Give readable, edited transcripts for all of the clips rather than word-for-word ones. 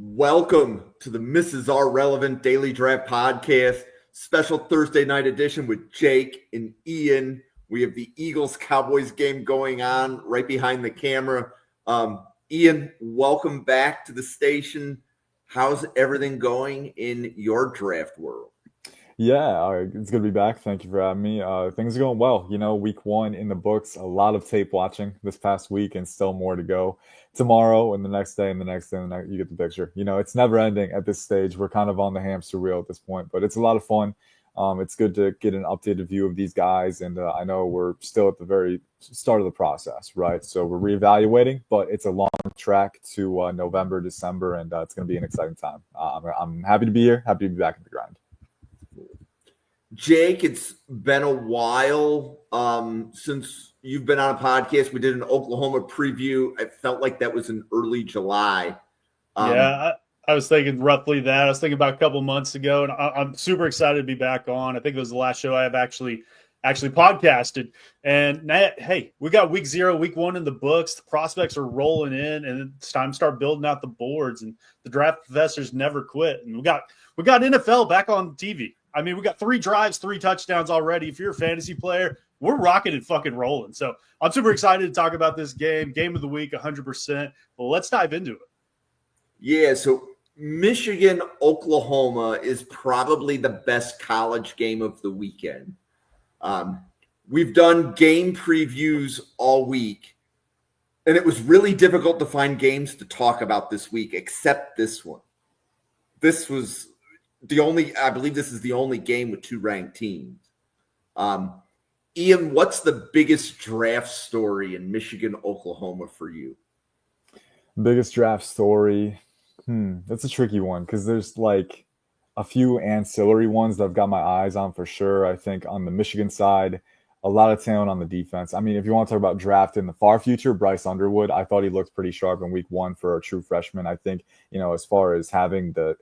Welcome to the Mrs. R Relevant Daily Draft Podcast, special Thursday night edition with Jake and Ian. We have the Eagles-Cowboys game going on right behind the camera. Ian, welcome back to the station. How's everything going in your draft world? Yeah, it's good to be back. Thank you for having me. Things are going well. Week one in the books, a lot of tape watching this past week, and still more to go tomorrow and the next day and the next day. And you get the picture. It's never ending at this stage. We're kind of on the hamster wheel at this point, but it's a lot of fun. It's good to get an updated view of these guys. And I know we're still at the very start of the process, right? So we're reevaluating, but it's a long track to November, December, and it's going to be an exciting time. I'm happy to be here, happy to be back in the grind. Jake, it's been a while since you've been on a podcast. We did an Oklahoma preview. I felt like that was in early July. I was thinking roughly that. I was thinking about a couple months ago, and I'm super excited to be back on. I think it was the last show I have actually podcasted. And hey, we got week 0, week 1 in the books. The prospects are rolling in, and it's time to start building out the boards. And the draft professors never quit. And we got NFL back on TV. I mean, we got 3 drives, 3 touchdowns already. If you're a fantasy player, we're rocking and fucking rolling. So I'm super excited to talk about this game of the week, 100%. Well, let's dive into it. Yeah, so Michigan, Oklahoma is probably the best college game of the weekend. We've done game previews all week, and it was really difficult to find games to talk about this week, except this one. This was I believe this is the only game with 2 ranked teams. Ian, what's the biggest draft story in Michigan, Oklahoma for you? Biggest draft story. That's a tricky one because there's like a few ancillary ones that I've got my eyes on for sure. I think on the Michigan side, a lot of talent on the defense. I mean, if you want to talk about draft in the far future, Bryce Underwood, I thought he looked pretty sharp in week 1 for a true freshman. I think, as far as having the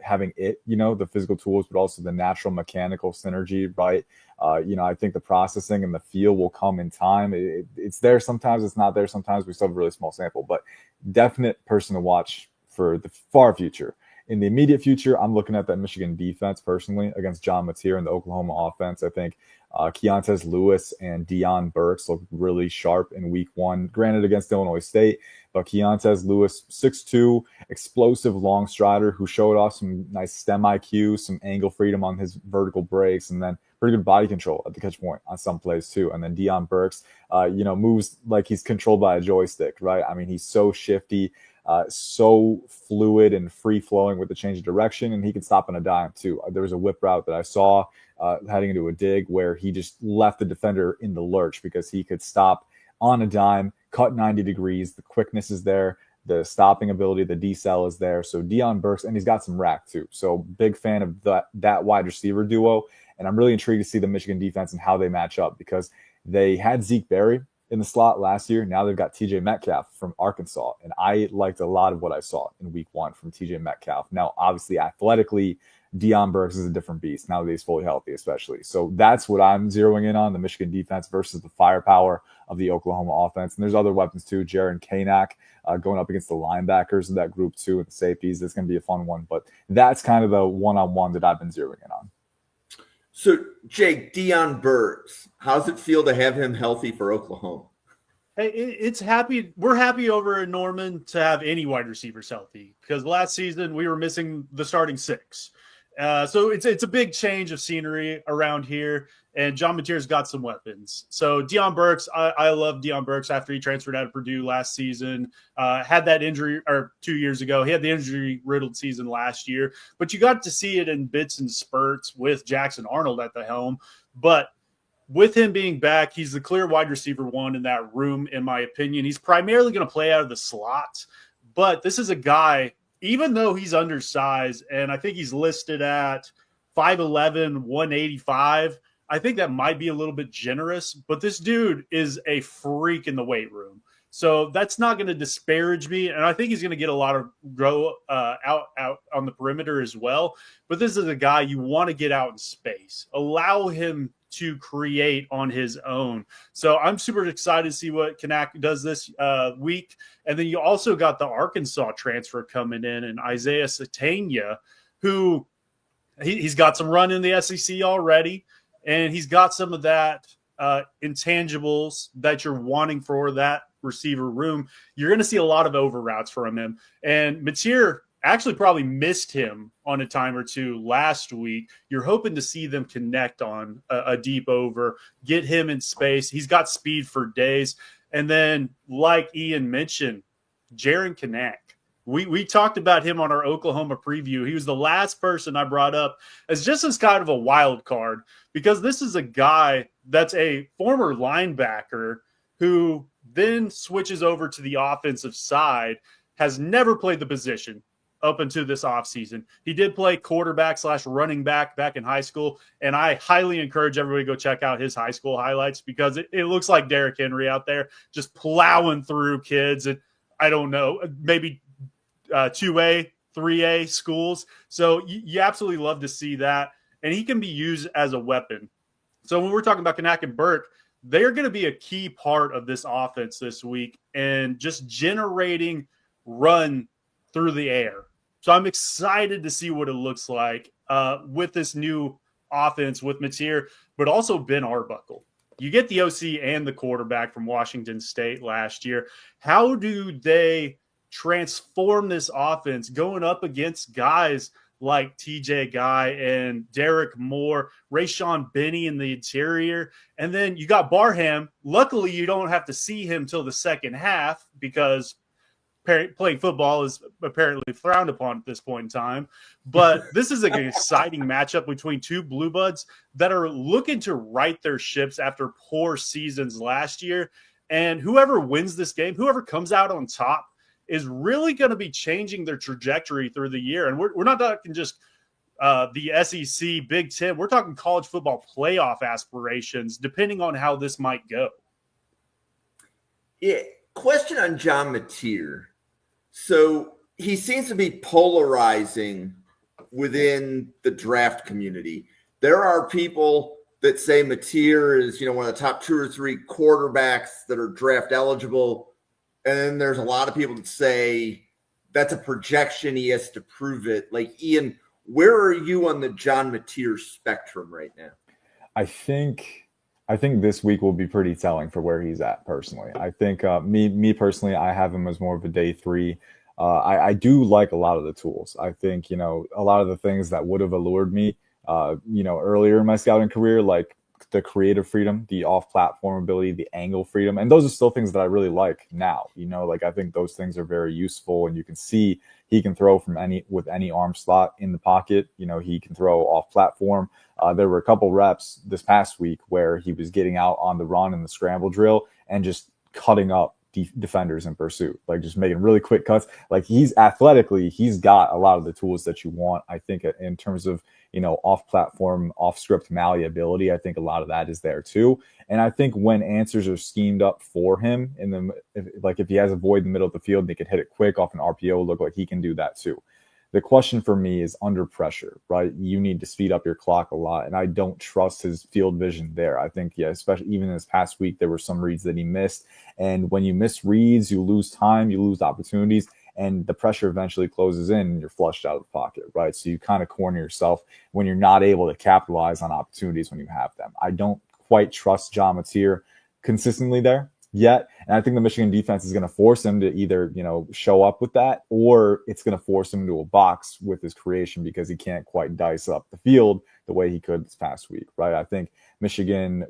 physical tools, but also the natural mechanical synergy, right? I think the processing and the feel will come in time. It's there sometimes, it's not there sometimes. We still have a really small sample, but definite person to watch for the far future. In the immediate future, I'm looking at that Michigan defense personally against John Mateer and the Oklahoma offense. I think Keontae Lewis and Deion Burks look really sharp in week 1, granted against Illinois State, but Keontae Lewis, 6'2", explosive long strider who showed off some nice stem IQ, some angle freedom on his vertical breaks, and then pretty good body control at the catch point on some plays too. And then Deion Burks, moves like he's controlled by a joystick, right? I mean, he's so shifty, so fluid and free-flowing with the change of direction, and he can stop on a dime too. There was a whip route that I saw heading into a dig where he just left the defender in the lurch because he could stop on a dime, cut 90 degrees. The quickness is there. The stopping ability, the decel is there. So Deion Burks, and he's got some rack too. So big fan of that wide receiver duo. And I'm really intrigued to see the Michigan defense and how they match up because they had Zeke Berry in the slot last year. Now they've got TJ Metcalf from Arkansas. And I liked a lot of what I saw in week 1 from TJ Metcalf. Now, obviously, athletically, Deion Burks is a different beast now that he's fully healthy, especially. So that's what I'm zeroing in on, the Michigan defense versus the firepower of the Oklahoma offense. And there's other weapons too. Jaron Kanak going up against the linebackers of that group too and the safeties. It's going to be a fun one. But that's kind of the one-on-one that I've been zeroing in on. So, Jake, Deion Burks, how's it feel to have him healthy for Oklahoma? Hey, it's happy. We're happy over in Norman to have any wide receivers healthy because last season we were missing the starting 6. So it's a big change of scenery around here, and John Mateer's got some weapons. So Deion Burks, I love Deion Burks after he transferred out of Purdue last season. Had that injury, or 2 years ago. He had the injury-riddled season last year, but you got to see it in bits and spurts with Jackson Arnold at the helm. But with him being back, he's the clear wide receiver 1 in that room, in my opinion. He's primarily going to play out of the slot, but this is a guy – even though he's undersized, and I think he's listed at 5'11", 185, I think that might be a little bit generous, but this dude is a freak in the weight room. So that's not going to disparage me, and I think he's going to get a lot of go out on the perimeter as well. But this is a guy you want to get out in space. Allow him to create on his own. So I'm super excited to see what Kanak does this week. And then you also got the Arkansas transfer coming in, and Isaiah Satania, who he's got some run in the SEC already, and he's got some of that intangibles that you're wanting for that receiver room. You're going to see a lot of over routes from him. And Mateer actually probably missed him on a time or two last week. You're hoping to see them connect on a deep over, get him in space. He's got speed for days. And then, like Ian mentioned, Jaron Kanak. We talked about him on our Oklahoma preview. He was the last person I brought up as just as kind of a wild card, because this is a guy that's a former linebacker who then switches over to the offensive side, has never played the position up until this offseason. He did play quarterback / running back in high school, and I highly encourage everybody to go check out his high school highlights, because it looks like Derrick Henry out there just plowing through kids and I don't know, maybe 2A, 3A schools. So you absolutely love to see that. And he can be used as a weapon. So when we're talking about Kanak and Burke, they're going to be a key part of this offense this week and just generating run through the air. So I'm excited to see what it looks like with this new offense with Mateer, but also Ben Arbuckle. You get the OC and the quarterback from Washington State last year. How do they transform this offense going up against guys like TJ Guy and Derek Moore, Rayshawn Benny in the interior? And then you got Barham. Luckily, you don't have to see him till the second half, because playing football is apparently frowned upon at this point in time. But this is an exciting matchup between two Blue Buds that are looking to right their ships after poor seasons last year. And whoever wins this game, whoever comes out on top, is really going to be changing their trajectory through the year. And we're not talking just the SEC, Big Ten. We're talking college football playoff aspirations, depending on how this might go. Yeah. Question on John Mateer. So he seems to be polarizing within the draft community. There are people that say Mateer is, one of the top 2 or 3 quarterbacks that are draft eligible. And then there's a lot of people that say that's a projection. He has to prove it. Like, Ian, where are you on the John Mateer spectrum right now? I think this week will be pretty telling for where he's at personally. I think me personally, I have him as more of a day 3. I do like a lot of the tools. I think, a lot of the things that would have allured me, earlier in my scouting career, like the creative freedom, the off-platform ability, the angle freedom. And those are still things that I really like now. I think those things are very useful, and you can see he can throw with any arm slot in the pocket. He can throw off-platform. There were a couple reps this past week where he was getting out on the run in the scramble drill and just cutting up defenders in pursuit, like just making really quick cuts. Like, he's got a lot of the tools that you want. I think in terms of, off-platform, off-script malleability, I think a lot of that is there too. And I think when answers are schemed up for him, if he has a void in the middle of the field and he can hit it quick off an RPO, look like he can do that too. The question for me is under pressure, right? You need to speed up your clock a lot, and I don't trust his field vision there. I think, especially even this past week, there were some reads that he missed. And when you miss reads, you lose time, you lose opportunities, and the pressure eventually closes in and you're flushed out of the pocket, right? So you kind of corner yourself when you're not able to capitalize on opportunities when you have them. I don't quite trust John Mateer consistently there yet. And I think the Michigan defense is going to force him to either, show up with that, or it's going to force him into a box with his creation, because he can't quite dice up the field the way he could this past week, right? I think Michigan,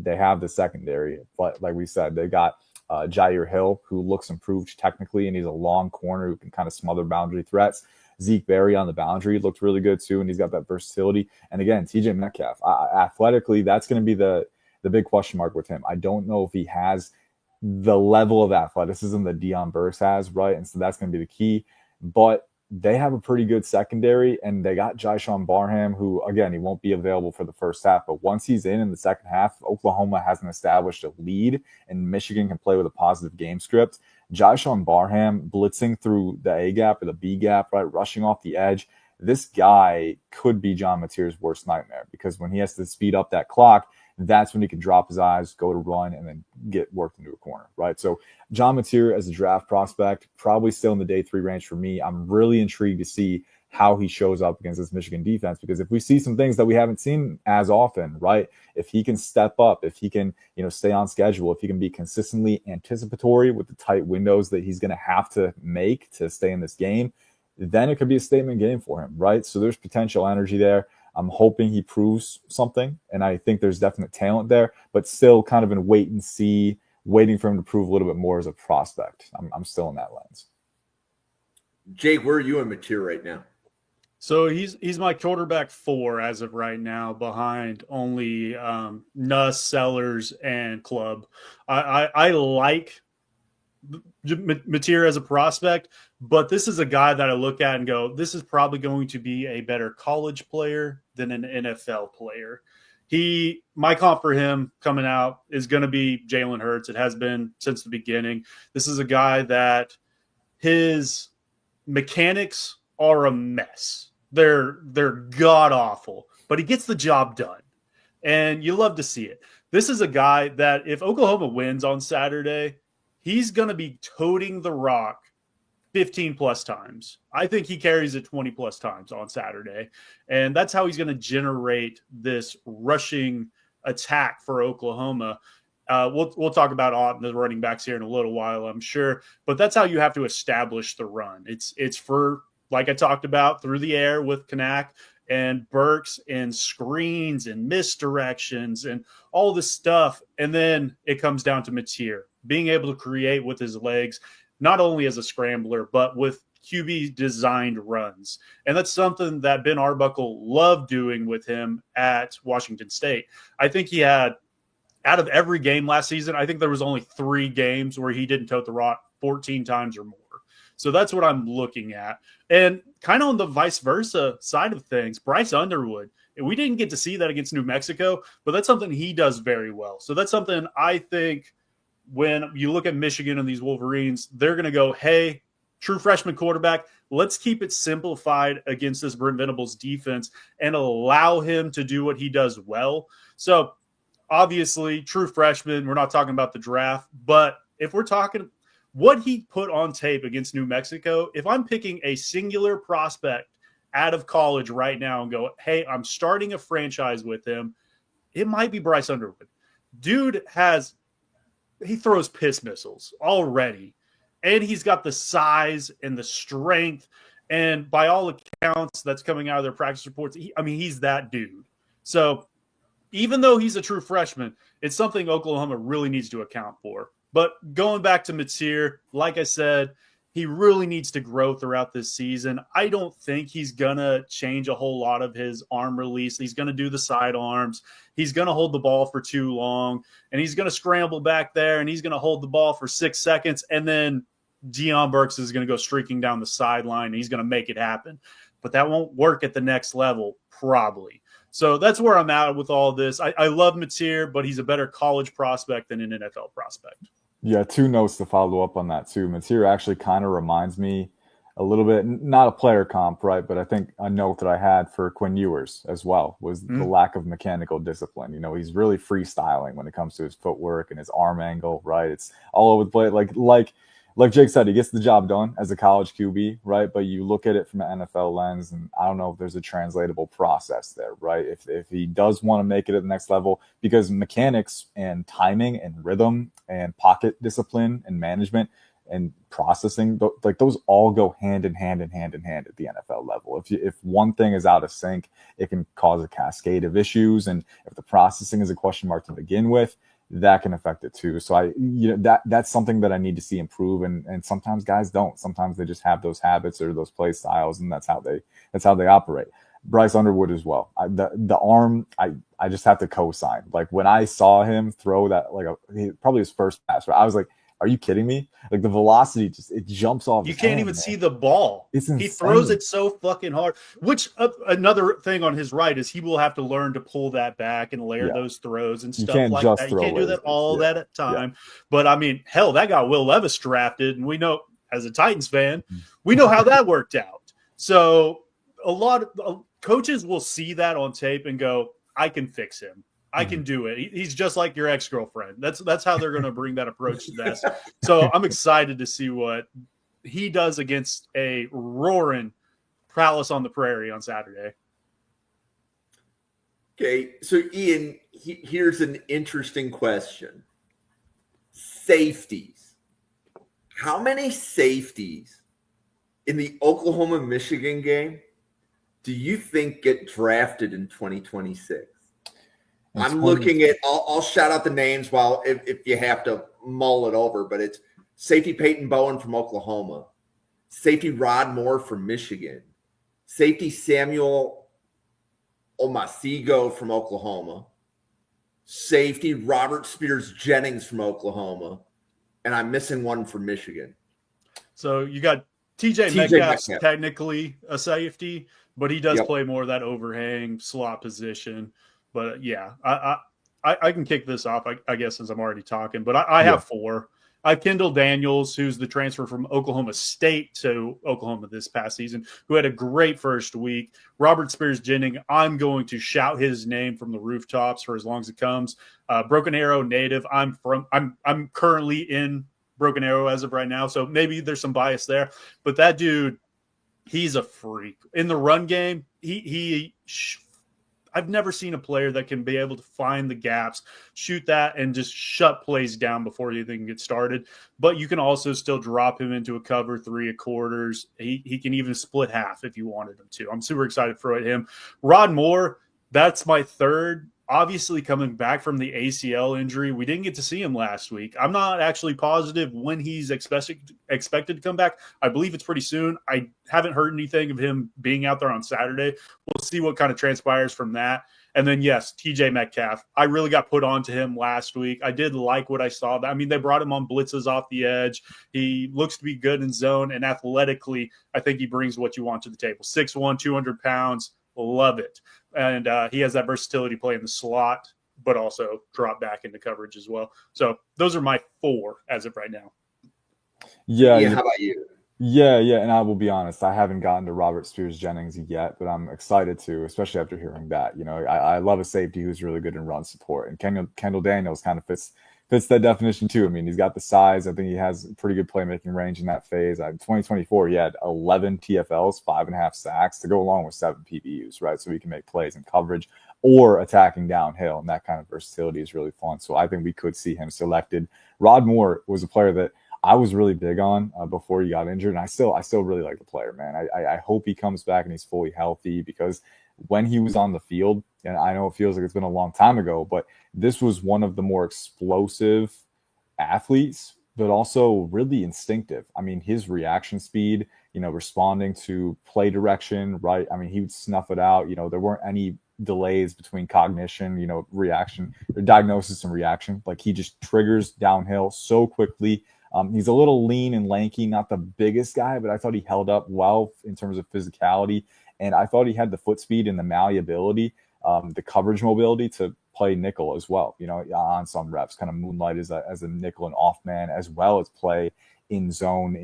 they have the secondary, but like we said, they got Jair Hill, who looks improved technically, and he's a long corner who can kind of smother boundary threats. Zeke Berry on the boundary looked really good too, and he's got that versatility. And again, TJ Metcalf, athletically, that's going to be the big question mark with him. I don't know if he has the level of athleticism that Deion Burks has, right? And so that's going to be the key. But they have a pretty good secondary, and they got Jyshawn Barham, who, again, he won't be available for the first half. But once he's in the second half, Oklahoma hasn't established a lead, and Michigan can play with a positive game script. Jyshawn Barham blitzing through the A gap or the B gap, right, rushing off the edge, this guy could be John Mateer's worst nightmare, because when he has to speed up that clock, that's when he can drop his eyes, go to run, and then get worked into a corner, right? So John Mateer as a draft prospect, probably still in the day 3 range for me. I'm really intrigued to see how he shows up against this Michigan defense, because if we see some things that we haven't seen as often, right? If he can step up, if he can, stay on schedule, if he can be consistently anticipatory with the tight windows that he's going to have to make to stay in this game, then it could be a statement game for him, right? So there's potential energy there. I'm hoping he proves something, and I think there's definite talent there, but still kind of in wait and see, waiting for him to prove a little bit more as a prospect. I'm still in that lens. Jake, where are you in Mateer right now? So he's my quarterback 4 as of right now, behind only Nuss, Sellers, and Clubb. I like Mateer as a prospect, but this is a guy that I look at and go, this is probably going to be a better college player than an NFL player. My comp for him coming out is going to be Jalen Hurts. It has been since the beginning. This is a guy that his mechanics are a mess. They're god awful, but he gets the job done, and you love to see it. This is a guy that if Oklahoma wins on Saturday, he's going to be toting the rock 15 plus times. I think he carries it 20 plus times on Saturday, and that's how he's going to generate this rushing attack for Oklahoma. We'll talk about the running backs here in a little while, I'm sure, but that's how you have to establish the run. It's for, like I talked about, through the air with Kanak and Burks and screens and misdirections and all this stuff. And then it comes down to Mateer being able to create with his legs, not only as a scrambler, but with QB designed runs. And that's something that Ben Arbuckle loved doing with him at Washington State. I think he had, out of every game last season, I think there was only 3 games where he didn't tote the rock 14 times or more. So that's what I'm looking at. And kind of on the vice versa side of things, Bryce Underwood, we didn't get to see that against New Mexico, but that's something he does very well. So that's something I think when you look at Michigan and these Wolverines, they're going to go, hey, true freshman quarterback, let's keep it simplified against this Brent Venables defense and allow him to do what he does well. So obviously, true freshman, we're not talking about the draft, but if we're talking – what he put on tape against New Mexico, if I'm picking a singular prospect out of college right now and go, hey, I'm starting a franchise with him, it might be Bryce Underwood. Dude he throws piss missiles already, and he's got the size and the strength, and by all accounts that's coming out of their practice reports, he's that dude. So even though he's a true freshman, it's something Oklahoma really needs to account for. But going back to Mateer, like I said, he really needs to grow throughout this season. I don't think he's going to change a whole lot of his arm release. He's going to do the side arms. He's going to hold the ball for too long, and he's going to scramble back there, and he's going to hold the ball for 6 seconds, and then Deion Burks is going to go streaking down the sideline, and he's going to make it happen. But that won't work at the next level, probably. So that's where I'm at with all this. I love Mateer, but he's a better college prospect than an NFL prospect. Yeah, 2 notes to follow up on that too. Mateer actually kind of reminds me a little bit, not a player comp, right? But I think a note that I had for Quinn Ewers as well was the lack of mechanical discipline. He's really freestyling when it comes to his footwork and his arm angle, right? It's all over the place. Like Jake said, he gets the job done as a college QB, right? But you look at it from an NFL lens, and I don't know if there's a translatable process there, right? If he does want to make it at the next level, because mechanics and timing and rhythm and pocket discipline and management and processing, like those all go hand in hand at the NFL level. If one thing is out of sync, it can cause a cascade of issues. And if the processing is a question mark to begin with, that can affect it too. So that's something that I need to see improve. And sometimes guys don't. Sometimes they just have those habits or those play styles, and that's how they operate. Bryce Underwood as well. The arm, I just have to co-sign. Like when I saw him throw that, probably his first pass, right? I was like, are you kidding me? Like the velocity it jumps off. You can't even see the ball. He throws it so fucking hard. Which another thing on his right is he will have to learn to pull that back and layer those throws and stuff like that. You can't do that all that at time. But hell, that got Will Levis drafted, and we know as a Titans fan, we know how that worked out. So a lot of coaches will see that on tape and go, I can fix him. I can do it. He's just like your ex-girlfriend. That's how they're going to bring that approach to this. So I'm excited to see what he does against a roaring Prowess on the Prairie on Saturday. Okay, so Ian, here's an interesting question. Safeties. How many safeties in the Oklahoma-Michigan game do you think get drafted in 2026? I'm looking at, I'll shout out the names while if you have to mull it over, but it's safety Peyton Bowen from Oklahoma, safety Rod Moore from Michigan, safety Samuel Omasigo from Oklahoma, safety Robert Spears Jennings from Oklahoma, and I'm missing one from Michigan. So you got TJ Metcalf's technically a safety, but he does play more of that overhang slot position. But yeah, I can kick this off, I guess, since I'm already talking. But I have four. I have Kendall Daniels, who's the transfer from Oklahoma State to Oklahoma this past season, who had a great first week. Robert Spears Jennings, I'm going to shout his name from the rooftops for as long as it comes. Broken Arrow native. I'm currently in Broken Arrow as of right now, so maybe there's some bias there. But that dude, he's a freak in the run game. I've never seen a player that can be able to find the gaps, shoot that, and just shut plays down before you even get started. But you can also still drop him into a cover 3 quarters. He can even split half if you wanted him to. I'm super excited for him. Rod Moore, that's my third. Obviously, coming back from the ACL injury, we didn't get to see him last week. I'm not actually positive when he's expected to come back. I believe it's pretty soon. I haven't heard anything of him being out there on Saturday. We'll see what kind of transpires from that. And then, yes, TJ Metcalf. I really got put onto him last week. I did like what I saw. I mean, they brought him on blitzes off the edge. He looks to be good in zone, and athletically, I think he brings what you want to the table. 6'1", 200 pounds. Love it. And he has that versatility play in the slot, but also drop back into coverage as well. So those are my 4 as of right now. Yeah. How about you? Yeah. And I will be honest, I haven't gotten to Robert Spears Jennings yet, but I'm excited to, especially after hearing that. You know, I love a safety who's really good in run support, and Kendall Daniels kind of fits that definition too. I mean, he's got the size. I think he has pretty good playmaking range in that phase. 2024, he had 11 TFLs, 5.5 sacks to go along with 7 PBUs, right? So he can make plays in coverage or attacking downhill, and that kind of versatility is really fun. So I think we could see him selected. Rod Moore was a player that I was really big on before he got injured, and I still really like the player, man. I hope he comes back and he's fully healthy, because when he was on the field, and I know it feels like it's been a long time ago, but this was one of the more explosive athletes, but also really instinctive. I mean, his reaction speed, you know, responding to play direction, right? I mean, he would snuff it out. You know, there weren't any delays between cognition, you know, reaction or diagnosis and reaction. Like, he just triggers downhill so quickly. He's a little lean and lanky, not the biggest guy, but I thought he held up well in terms of physicality. And I thought he had the foot speed and the malleability, the coverage mobility to play nickel as well, you know, on some reps, kind of moonlight as a nickel and off man, as well as play in zone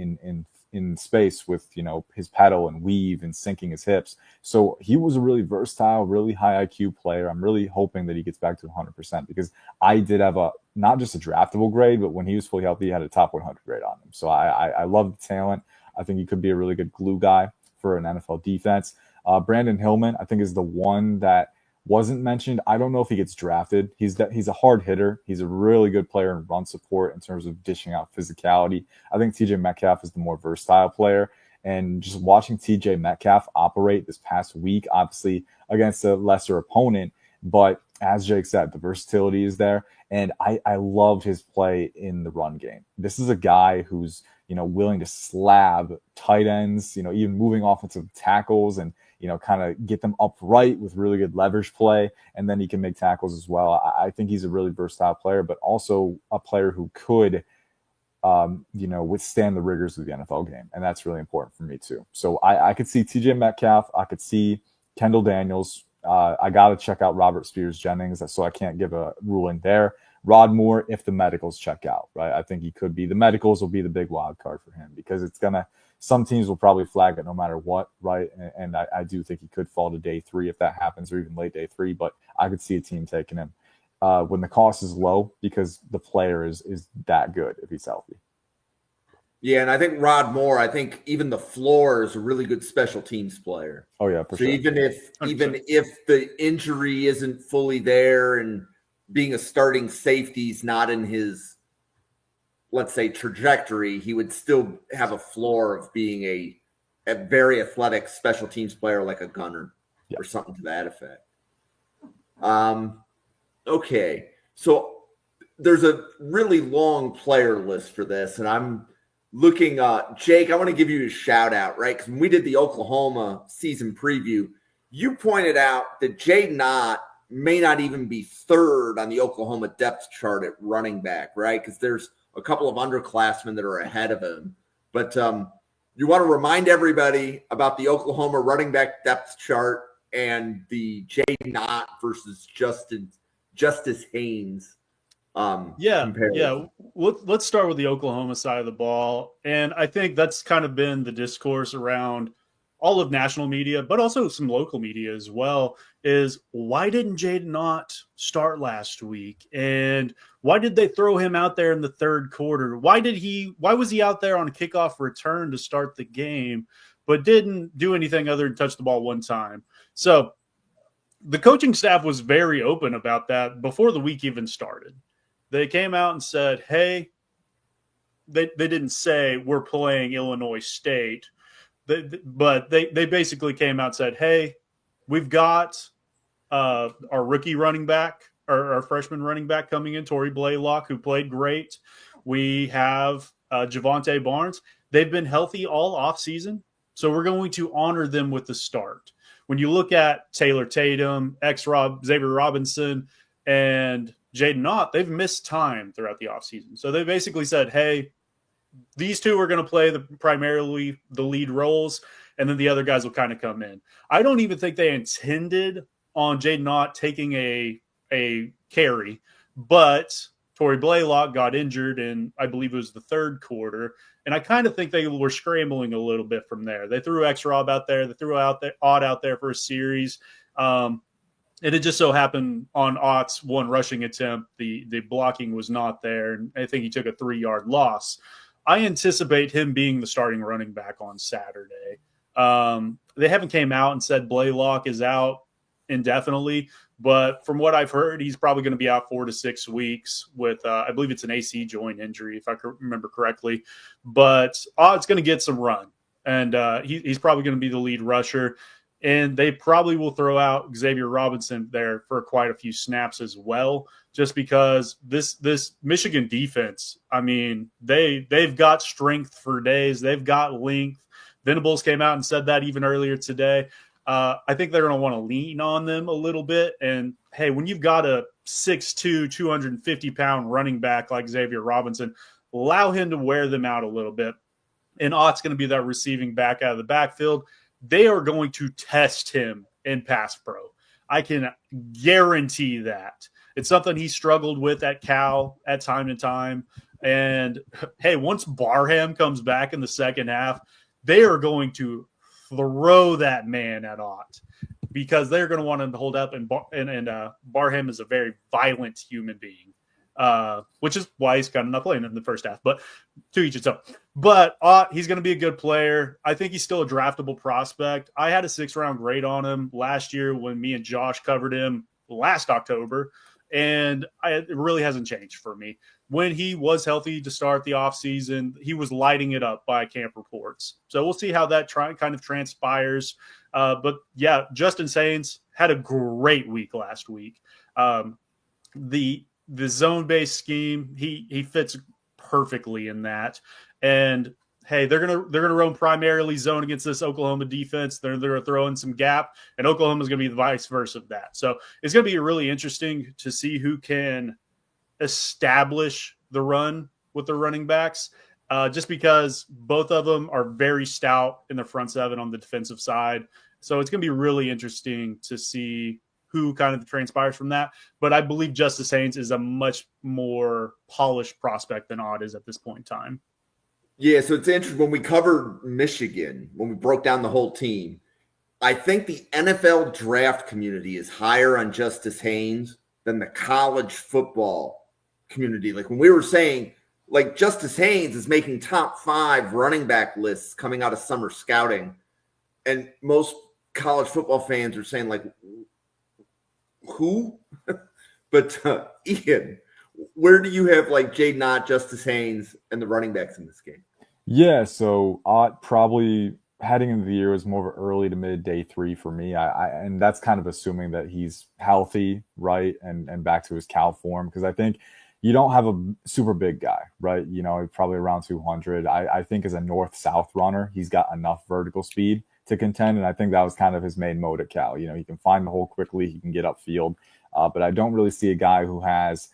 in space with, you know, his pedal and weave and sinking his hips. So he was a really versatile, really high IQ player. I'm really hoping that he gets back to 100%, because I did have not just a draftable grade, but when he was fully healthy, he had a top 100 grade on him. So I love the talent. I think he could be a really good glue guy for an NFL defense. Brandon Hillman, I think, is the one that wasn't mentioned. I don't know if he gets drafted. He's a hard hitter. He's a really good player in run support in terms of dishing out physicality. I think TJ Metcalf is the more versatile player. And just watching TJ Metcalf operate this past week, obviously against a lesser opponent, but as Jake said, the versatility is there. And I loved his play in the run game. This is a guy who's, you know, willing to slab tight ends, you know, even moving offensive tackles, and, you know, kind of get them upright with really good leverage play. And then he can make tackles as well. I think he's a really versatile player, but also a player who could, you know, withstand the rigors of the NFL game. And that's really important for me too. So I could see TJ Metcalf. I could see Kendall Daniels. I got to check out Robert Spears Jennings, so I can't give a ruling there. Rod Moore, if the medicals check out, right? I think he could be. The medicals will be the big wild card for him, because it's going to some teams will probably flag it no matter what, right? And I do think he could fall to day 3 if that happens, or even late day 3. But I could see a team taking him when the cost is low because the player is that good if he's healthy. Yeah, and I think Rod Moore, I think even the floor is a really good special teams player. Oh yeah, for so sure. even if the injury isn't fully there and being a starting safety is not in his, let's say, trajectory, he would still have a floor of being a very athletic special teams player like a gunner or something to that effect. Okay, so there's a really long player list for this, and I'm looking, Jake, I want to give you a shout out, right? Because when we did the Oklahoma season preview, you pointed out that Jaden Ott may not even be third on the Oklahoma depth chart at running back, right? Because there's a couple of underclassmen that are ahead of him. But you want to remind everybody about the Oklahoma running back depth chart and the Jaden Ott versus Justice Haynes. Comparison. Let's start with the Oklahoma side of the ball. And I think that's kind of been the discourse around all of national media, but also some local media as well, is why didn't Jaden Ott start last week? And why did they throw him out there in the third quarter? Why was he out there on a kickoff return to start the game, but didn't do anything other than touch the ball one time? So the coaching staff was very open about that before the week even started. They came out and said, hey, they didn't say we're playing Illinois State, but they basically came out and said, hey, we've got our rookie running back, our freshman running back coming in, Torrey Blaylock, who played great. We have Javonte Barnes. They've been healthy all offseason, so we're going to honor them with the start. When you look at Taylor Tatum, Xavier Robinson, and Jaden Ott, they've missed time throughout the offseason. So they basically said, hey, these two are going to play primarily the lead roles, and then the other guys will kind of come in. I don't even think they intended on Jaden Ott taking a carry, but Torrey Blaylock got injured in, I believe it was the third quarter, and I kind of think they were scrambling a little bit from there. They threw X-Rob out there. They threw Ott out there for a series. And it just so happened on Ott's one rushing attempt, the blocking was not there, and I think he took a 3-yard loss. I anticipate him being the starting running back on Saturday. They haven't came out and said Blaylock is out indefinitely, but from what I've heard, he's probably going to be out 4 to 6 weeks with, I believe it's an AC joint injury, if I remember correctly. But Ott's going to get some run, and he's probably going to be the lead rusher. And they probably will throw out Xavier Robinson there for quite a few snaps as well, just because this Michigan defense, I mean, they've got strength for days. They've got length. Venables came out and said that even earlier today. I think they're going to want to lean on them a little bit. And, hey, when you've got a 6'2", 250-pound running back like Xavier Robinson, allow him to wear them out a little bit. And Ott's going to be that receiving back out of the backfield. They are going to test him in pass pro. I can guarantee that. It's something he struggled with at Cal at time to time. And, hey, once Barham comes back in the second half, they are going to throw that man at Ott because they're going to want him to hold up. And Barham is a very violent human being. Which is why he's kind of not playing in the first half, but to each its own. But he's going to be a good player. I think he's still a draftable prospect. I had a 6th-round grade on him last year when me and Josh covered him last October, and it really hasn't changed for me. When he was healthy to start the offseason, he was lighting it up by camp reports. So we'll see how that kind of transpires. But, yeah, Justin Haynes had a great week last week. The zone-based scheme, he fits perfectly in that. And hey, they're gonna run primarily zone against this Oklahoma defense. They're gonna throw in some gap, and Oklahoma's gonna be the vice versa of that. So it's gonna be really interesting to see who can establish the run with the running backs. Just because both of them are very stout in the front seven on the defensive side. So it's gonna be really interesting to see who kind of transpires from that. But I believe Justice Haynes is a much more polished prospect than Ott is at this point in time. Yeah, so it's interesting. When we covered Michigan, when we broke down the whole team, I think the NFL draft community is higher on Justice Haynes than the college football community. Like when we were saying, like Justice Haynes is making top 5 running back lists coming out of summer scouting, and most college football fans are saying like, who? But Ian, where do you have like Jay Nott, Justice Haynes, and the running backs in this game? Yeah, so Ott probably heading into the year was more of an early to mid day 3 for me. And that's kind of assuming that he's healthy, right, and back to his cow form, because I think you don't have a super big guy, right? You know, probably around 200. I think as a north-south runner, he's got enough vertical speed to contend, and I think that was kind of his main mode at Cal. You know, he can find the hole quickly, he can get upfield, but I don't really see a guy who has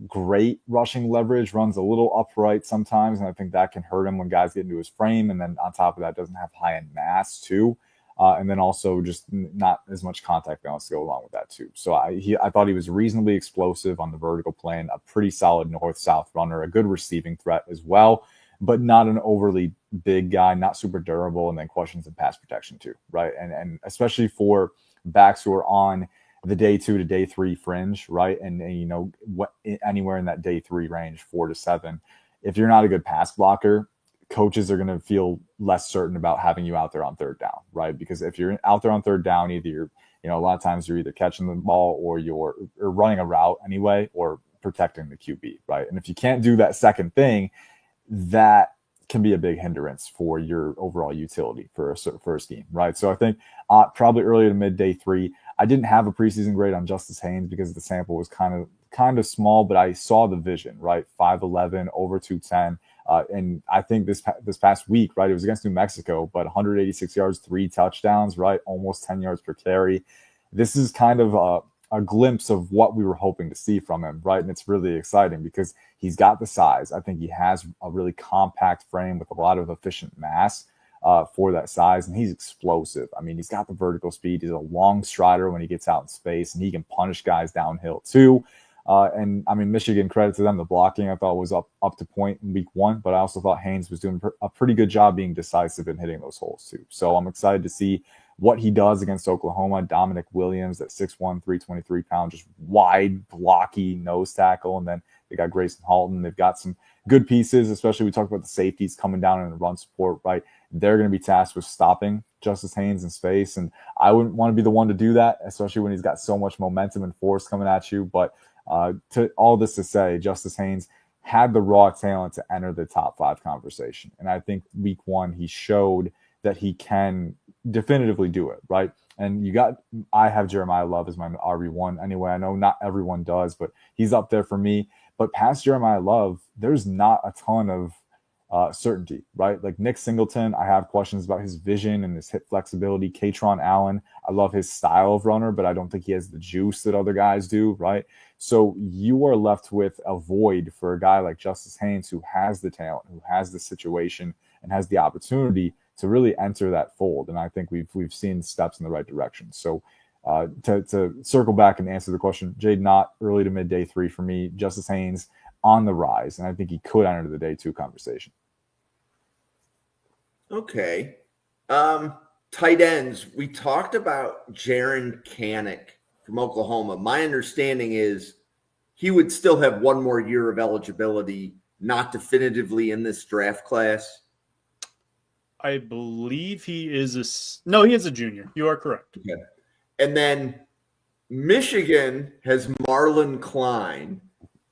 great rushing leverage, runs a little upright sometimes, and I think that can hurt him when guys get into his frame. And then on top of that, doesn't have high end mass too, and then also just not as much contact balance to go along with that too. So I thought he was reasonably explosive on the vertical plane, a pretty solid north-south runner, a good receiving threat as well, but not an overly big guy, not super durable, and then questions in pass protection too, right? And especially for backs who are on the day 2 to day 3 fringe, right? And you know, what anywhere in that day 3 range, 4 to 7. If you're not a good pass blocker, coaches are going to feel less certain about having you out there on third down, right? Because if you're out there on third down, either you're, you know, a lot of times you're either catching the ball or you're running a route anyway, or protecting the QB, right? And if you can't do that second thing, that can be a big hindrance for your overall utility for a scheme, right? So I think probably earlier to mid day 3. I didn't have a preseason grade on Justice Haynes because the sample was kind of small, but I saw the vision, right? 5'11", over 210. And I think this past week, right, it was against New Mexico, but 186 yards, 3 touchdowns, right? Almost 10 yards per carry. This is kind of a glimpse of what we were hoping to see from him, right? And it's really exciting because he's got the size. I think he has a really compact frame with a lot of efficient mass for that size, and he's explosive. I mean, he's got the vertical speed. He's a long strider when he gets out in space, and he can punish guys downhill too. And I mean, Michigan, credit to them, the blocking I thought was up to point in week 1, but I also thought Haynes was doing a pretty good job being decisive and hitting those holes too. So I'm excited to see what he does against Oklahoma. Dominic Williams at 6'1", 323 pounds, just wide, blocky nose tackle. And then they got Grayson Halton. They've got some good pieces, especially we talked about the safeties coming down in the run support, right? They're going to be tasked with stopping Justice Haynes in space. And I wouldn't want to be the one to do that, especially when he's got so much momentum and force coming at you. But to all this to say, Justice Haynes had the raw talent to enter the top 5 conversation. And I think week 1, he showed that he can definitively do it, right? And I have Jeremiah Love as my RB1 anyway. I know not everyone does, but he's up there for me. But past Jeremiah Love, there's not a ton of certainty, right? Like Nick Singleton, I have questions about his vision and his hip flexibility. Katron Allen, I love his style of runner, but I don't think he has the juice that other guys do, right? So you are left with a void for a guy like Justice Haynes, who has the talent, who has the situation, and has the opportunity to really enter that fold. And I think we've seen steps in the right direction. So to circle back and answer the question, Jade Nott, early to mid day 3 for me. Justice Haynes on the rise, and I think he could enter the day 2 conversation. Okay. Tight ends. We talked about Jaron Kanak from Oklahoma. My understanding is he would still have one more year of eligibility, not definitively in this draft class. I believe he is he is a junior. You are correct. Okay. And then Michigan has Marlon Klein.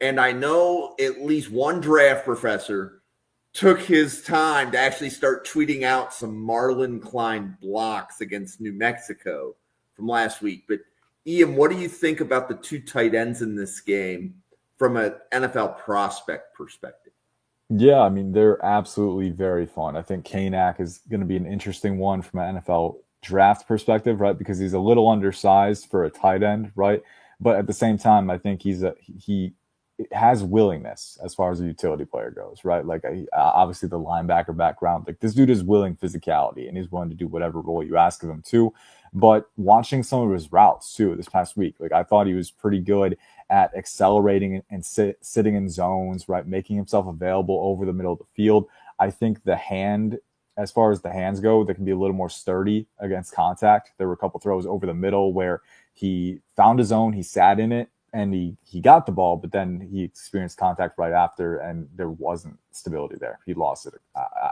And I know at least one draft professor took his time to actually start tweeting out some Marlon Klein blocks against New Mexico from last week. But Ian, what do you think about the 2 tight ends in this game from an NFL prospect perspective? Yeah, I mean, they're absolutely very fun. I think Kanak is going to be an interesting one from an NFL draft perspective, right? Because he's a little undersized for a tight end, right? But at the same time, I think he has willingness as far as a utility player goes, right? Like obviously the linebacker background, like this dude is willing physicality and he's willing to do whatever role you ask of him to. But watching some of his routes too this past week, like I thought he was pretty good at accelerating and sitting in zones, right? Making himself available over the middle of the field. I think as far as the hands go, they can be a little more sturdy against contact. There were a couple throws over the middle where he found his own, he sat in it, and he got the ball, but then he experienced contact right after, and there wasn't stability there. He lost it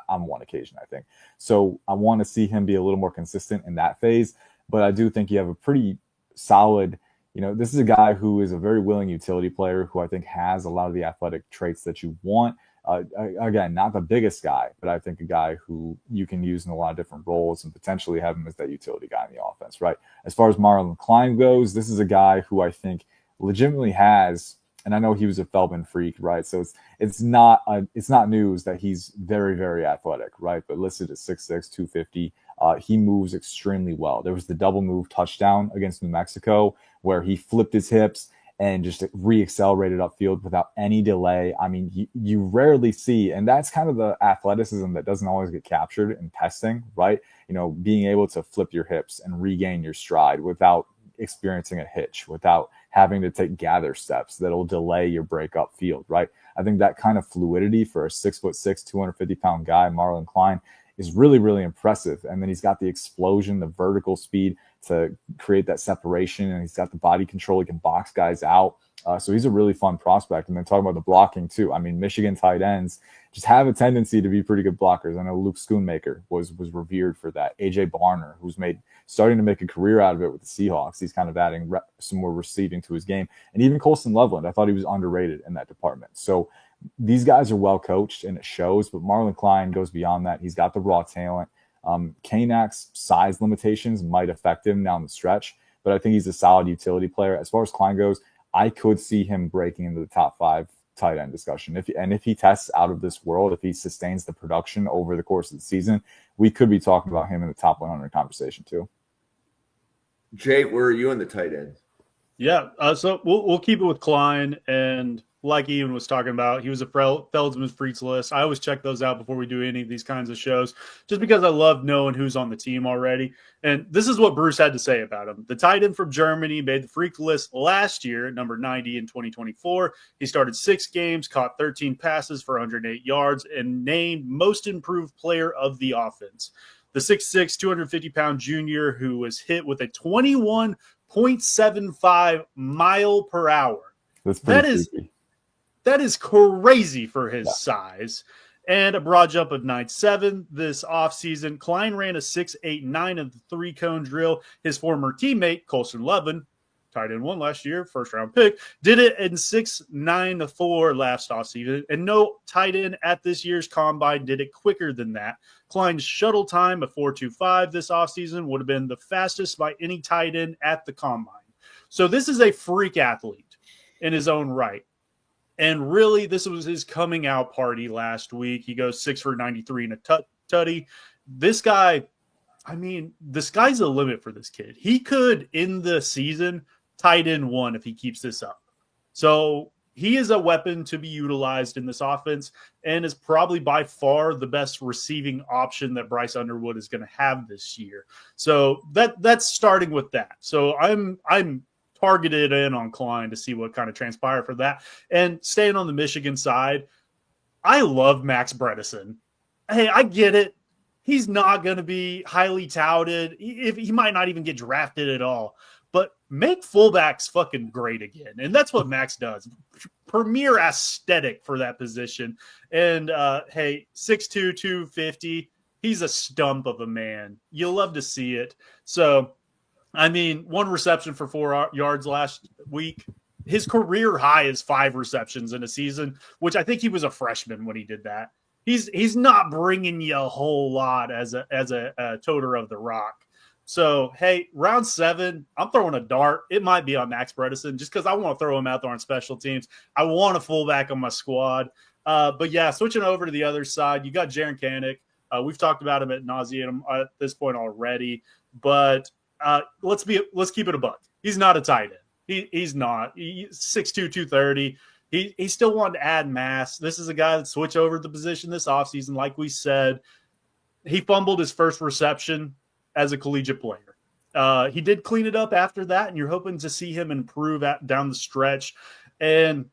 on one occasion, I think. So I want to see him be a little more consistent in that phase, but I do think you have a pretty solid, this is a guy who is a very willing utility player who I think has a lot of the athletic traits that you want. Again, not the biggest guy, but I think a guy who you can use in a lot of different roles and potentially have him as that utility guy in the offense, right? As far as Marlon Klein goes, this is a guy who I think legitimately has, and I know he was a Feldman freak, right? So it's not news that he's very, very athletic, right? But listed at 6'6", 250, he moves extremely well. There was the double move touchdown against New Mexico where he flipped his hips and just re-accelerated upfield without any delay. I mean, you rarely see, and that's kind of the athleticism that doesn't always get captured in testing, right? Being able to flip your hips and regain your stride without experiencing a hitch, without having to take gather steps that'll delay your break upfield, right? I think that kind of fluidity for a 6'6", 250-pound guy, Marlon Klein, is really, really impressive. And then he's got the explosion, the vertical speed to create that separation, and he's got the body control. He can box guys out. So he's a really fun prospect. And then talking about the blocking too. I mean, Michigan tight ends just have a tendency to be pretty good blockers. I know Luke Schoonmaker was revered for that. AJ Barner, who's starting to make a career out of it with the Seahawks. He's kind of adding some more receiving to his game. And even Colston Loveland, I thought he was underrated in that department. So these guys are well coached and it shows, but Marlon Klein goes beyond that. He's got the raw talent. Kanak's size limitations might affect him down the stretch, but I think he's a solid utility player. As far as Klein goes, I could see him breaking into the top 5 tight end discussion. If he tests out of this world, if he sustains the production over the course of the season, we could be talking about him in the top 100 conversation too. Jay, where are you in the tight ends? Yeah, so we'll keep it with Klein, and like Ian was talking about, he was a Feldman Freaks list. I always check those out before we do any of these kinds of shows, just because I love knowing who's on the team already. And this is what Bruce had to say about him. The tight end from Germany made the Freak list last year, number 90 in 2024. He started 6 games, caught 13 passes for 108 yards, and named most improved player of the offense. The 6'6", 250-pound junior who was hit with a 21.75 mile per hour. That is crazy for his size. And a broad jump of 9.7 this offseason. Klein ran a 6.89 of the 3-cone drill. His former teammate, Colston Loveland, tight end 1 last year, first-round pick, did it in 6.94 last offseason. And no tight end at this year's combine did it quicker than that. Klein's shuttle time of 4.25 this offseason would have been the fastest by any tight end at the combine. So this is a freak athlete in his own right. And really, this was his coming out party last week. He goes 6 for 93 in a tutty. This guy, I mean, the sky's the limit for this kid. He could, in the season, tight end 1 if he keeps this up. So he is a weapon to be utilized in this offense and is probably by far the best receiving option that Bryce Underwood is going to have this year. So that's starting with that. So I'm targeted in on Klein to see what kind of transpire for that. And staying on the Michigan side, I love Max Bredesen. Hey, I get it. He's not going to be highly touted. He might not even get drafted at all. But make fullbacks fucking great again. And that's what Max does. Premier aesthetic for that position. And, hey, 6'2", 250. He's a stump of a man. You'll love to see it. So, I mean, 1 reception for 4 yards last week. His career high is 5 receptions in a season, which I think he was a freshman when he did that. He's not bringing you a whole lot as a toter of the rock. So, hey, round 7, I'm throwing a dart. It might be on Max Bredesen just because I want to throw him out there on special teams. I want a fullback on my squad. But, yeah, switching over to the other side, you got Jaren Kanak. We've talked about him at nauseam at this point already. But let's keep it a buck. He's not a tight end. He's not. He's 6'2", 230. He still wanted to add mass. This is a guy that switched over the position this offseason. Like we said, he fumbled his first reception as a collegiate player. He did clean it up after that, and you're hoping to see him improve down the stretch. And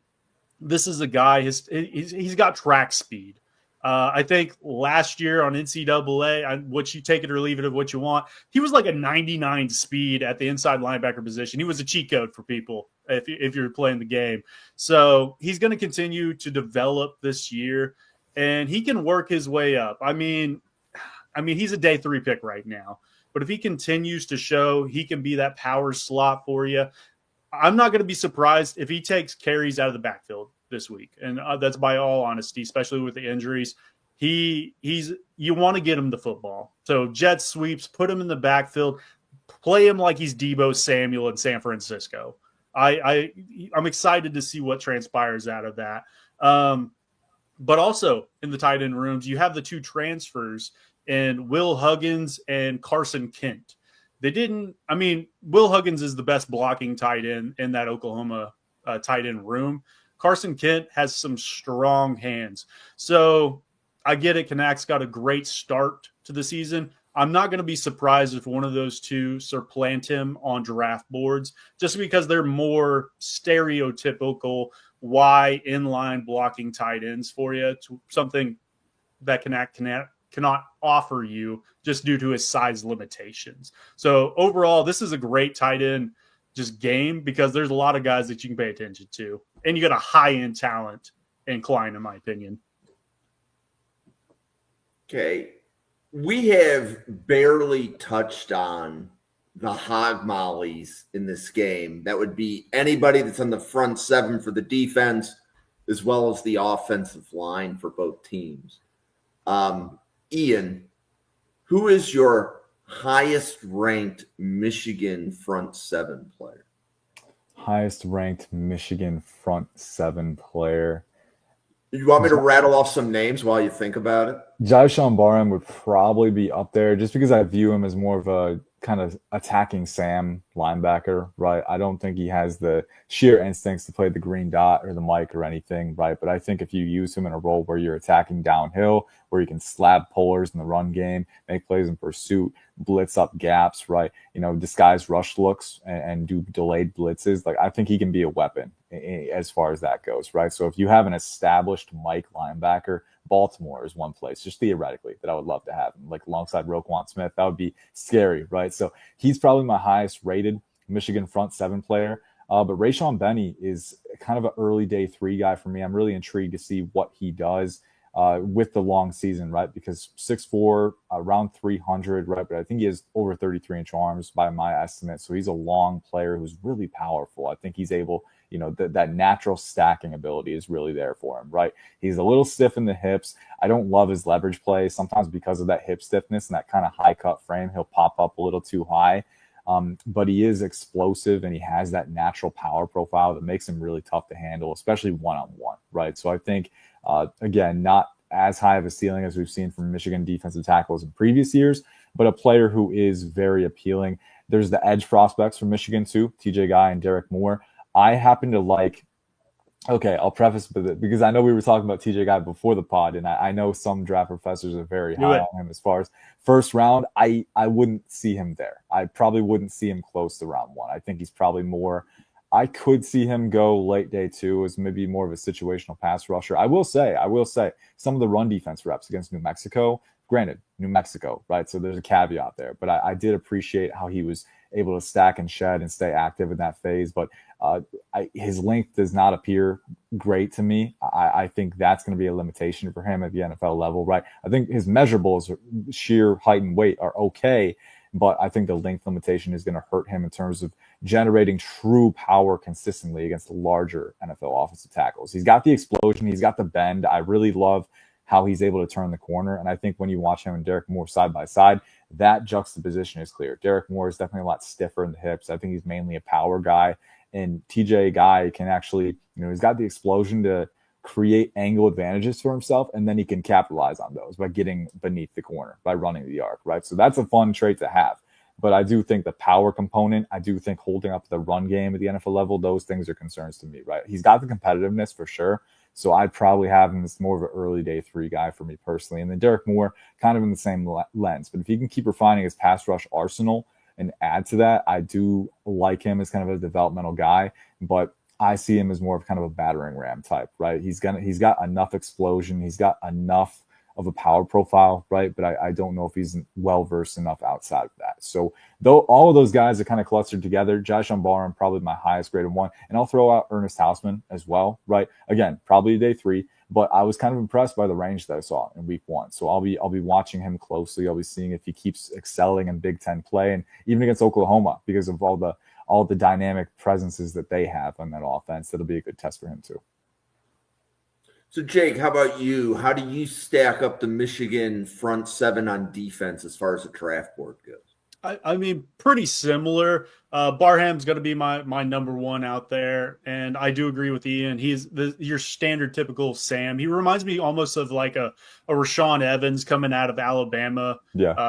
this is a guy, he's got track speed. I think last year on NCAA, what you take it or leave it of what you want, he was like a 99 speed at the inside linebacker position. He was a cheat code for people if you're playing the game. So he's going to continue to develop this year, and he can work his way up. I mean, he's a day 3 pick right now, but if he continues to show he can be that power slot for you, I'm not going to be surprised if he takes carries out of the backfield this week. And that's by all honesty, especially with the injuries. You want to get him the football. So jet sweeps, put him in the backfield, play him like he's Deebo Samuel in San Francisco. I'm excited to see what transpires out of that. But also in the tight end rooms, you have the 2 transfers in Will Huggins and Carson Kent. Will Huggins is the best blocking tight end in that Oklahoma tight end room. Carson Kent has some strong hands. So I get it. Kanak's got a great start to the season. I'm not going to be surprised if one of those 2 supplant him on draft boards, just because they're more stereotypical Y inline blocking tight ends for you. To something that Kanak cannot offer you just due to his size limitations. So overall, this is a great tight end just game because there's a lot of guys that you can pay attention to. And you got a high-end talent in Klein, in my opinion. Okay. We have barely touched on the hog mollies in this game. That would be anybody that's on the front 7 for the defense, as well as the offensive line for both teams. Ian, who is your highest ranked Michigan front 7 player? Highest ranked Michigan front 7 player. You want me to rattle off some names while you think about it? Jyshawn Barham would probably be up there just because I view him as more of a kind of attacking Sam linebacker, right? I don't think he has the sheer instincts to play the green dot or the mic or anything, right? But I think if you use him in a role where you're attacking downhill, where you can slab pullers in the run game, make plays in pursuit, blitz up gaps, right? Disguise rush looks and do delayed blitzes. Like, I think he can be a weapon as far as that goes, right? So if you have an established Mike linebacker, Baltimore is one place, just theoretically, that I would love to have him, like alongside Roquan Smith. That would be scary, right? So he's probably my highest rated Michigan front 7 player. But Rayshawn Benny is kind of an early day 3 guy for me. I'm really intrigued to see what he does with the long season, right? Because 6'4", around 300, right? But I think he has over 33-inch arms by my estimate. So he's a long player who's really powerful. I think he's able, that natural stacking ability is really there for him, right? He's a little stiff in the hips. I don't love his leverage play. Sometimes because of that hip stiffness and that kind of high cut frame, he'll pop up a little too high. But he is explosive and he has that natural power profile that makes him really tough to handle, especially one-on-one, right? So I think, again, not as high of a ceiling as we've seen from Michigan defensive tackles in previous years, but a player who is very appealing. There's the edge prospects from Michigan too, TJ Guy and Derek Moore. I happen to like, okay, I'll preface with it because I know we were talking about TJ Guy before the pod, and I know some draft professors are very high on him as far as first round. I wouldn't see him there. I probably wouldn't see him close to round 1. I think he's probably more, I could see him go late day 2 as maybe more of a situational pass rusher. I will say some of the run defense reps against New Mexico, granted, New Mexico, right? So there's a caveat there, but I did appreciate how he was able to stack and shed and stay active in that phase. But his length does not appear great to me. I think that's going to be a limitation for him at the NFL level, right? I think his measurables, sheer height and weight, are okay, but I think the length limitation is going to hurt him in terms of generating true power consistently against larger NFL offensive tackles. He's got the explosion. He's got the bend. I really love how he's able to turn the corner. And I think when you watch him and Derek Moore side by side, that juxtaposition is clear. Derek Moore is definitely a lot stiffer in the hips. I think he's mainly a power guy. And TJ Guy can actually, he's got the explosion to create angle advantages for himself, and then he can capitalize on those by getting beneath the corner, by running the arc, right? So that's a fun trait to have. But I do think the power component, I do think holding up the run game at the NFL level, those things are concerns to me, right? He's got the competitiveness for sure. So I'd probably have him as more of an early day 3 guy for me personally. And then Derek Moore, kind of in the same lens. But if he can keep refining his pass rush arsenal and add to that, I do like him as kind of a developmental guy. But I see him as more of kind of a battering ram type, right? He's got enough explosion. He's got enough of a power profile, right? But I don't know if he's well versed enough outside of that. So though all of those guys are kind of clustered together, Josh Barham probably my highest graded one, and I'll throw out Ernest Hausman as well, right? Again, probably day 3, but I was kind of impressed by the range that I saw in week 1. So I'll be watching him closely. I'll be seeing if he keeps excelling in Big Ten play, and even against Oklahoma, because of all the dynamic presences that they have on that offense. That'll be a good test for him too. So, Jake, how about you? How do you stack up the Michigan front 7 on defense as far as the draft board goes? I mean, pretty similar. Barham's going to be my number 1 out there, and I do agree with Ian. He's your standard typical Sam. He reminds me almost of like a Rashawn Evans coming out of Alabama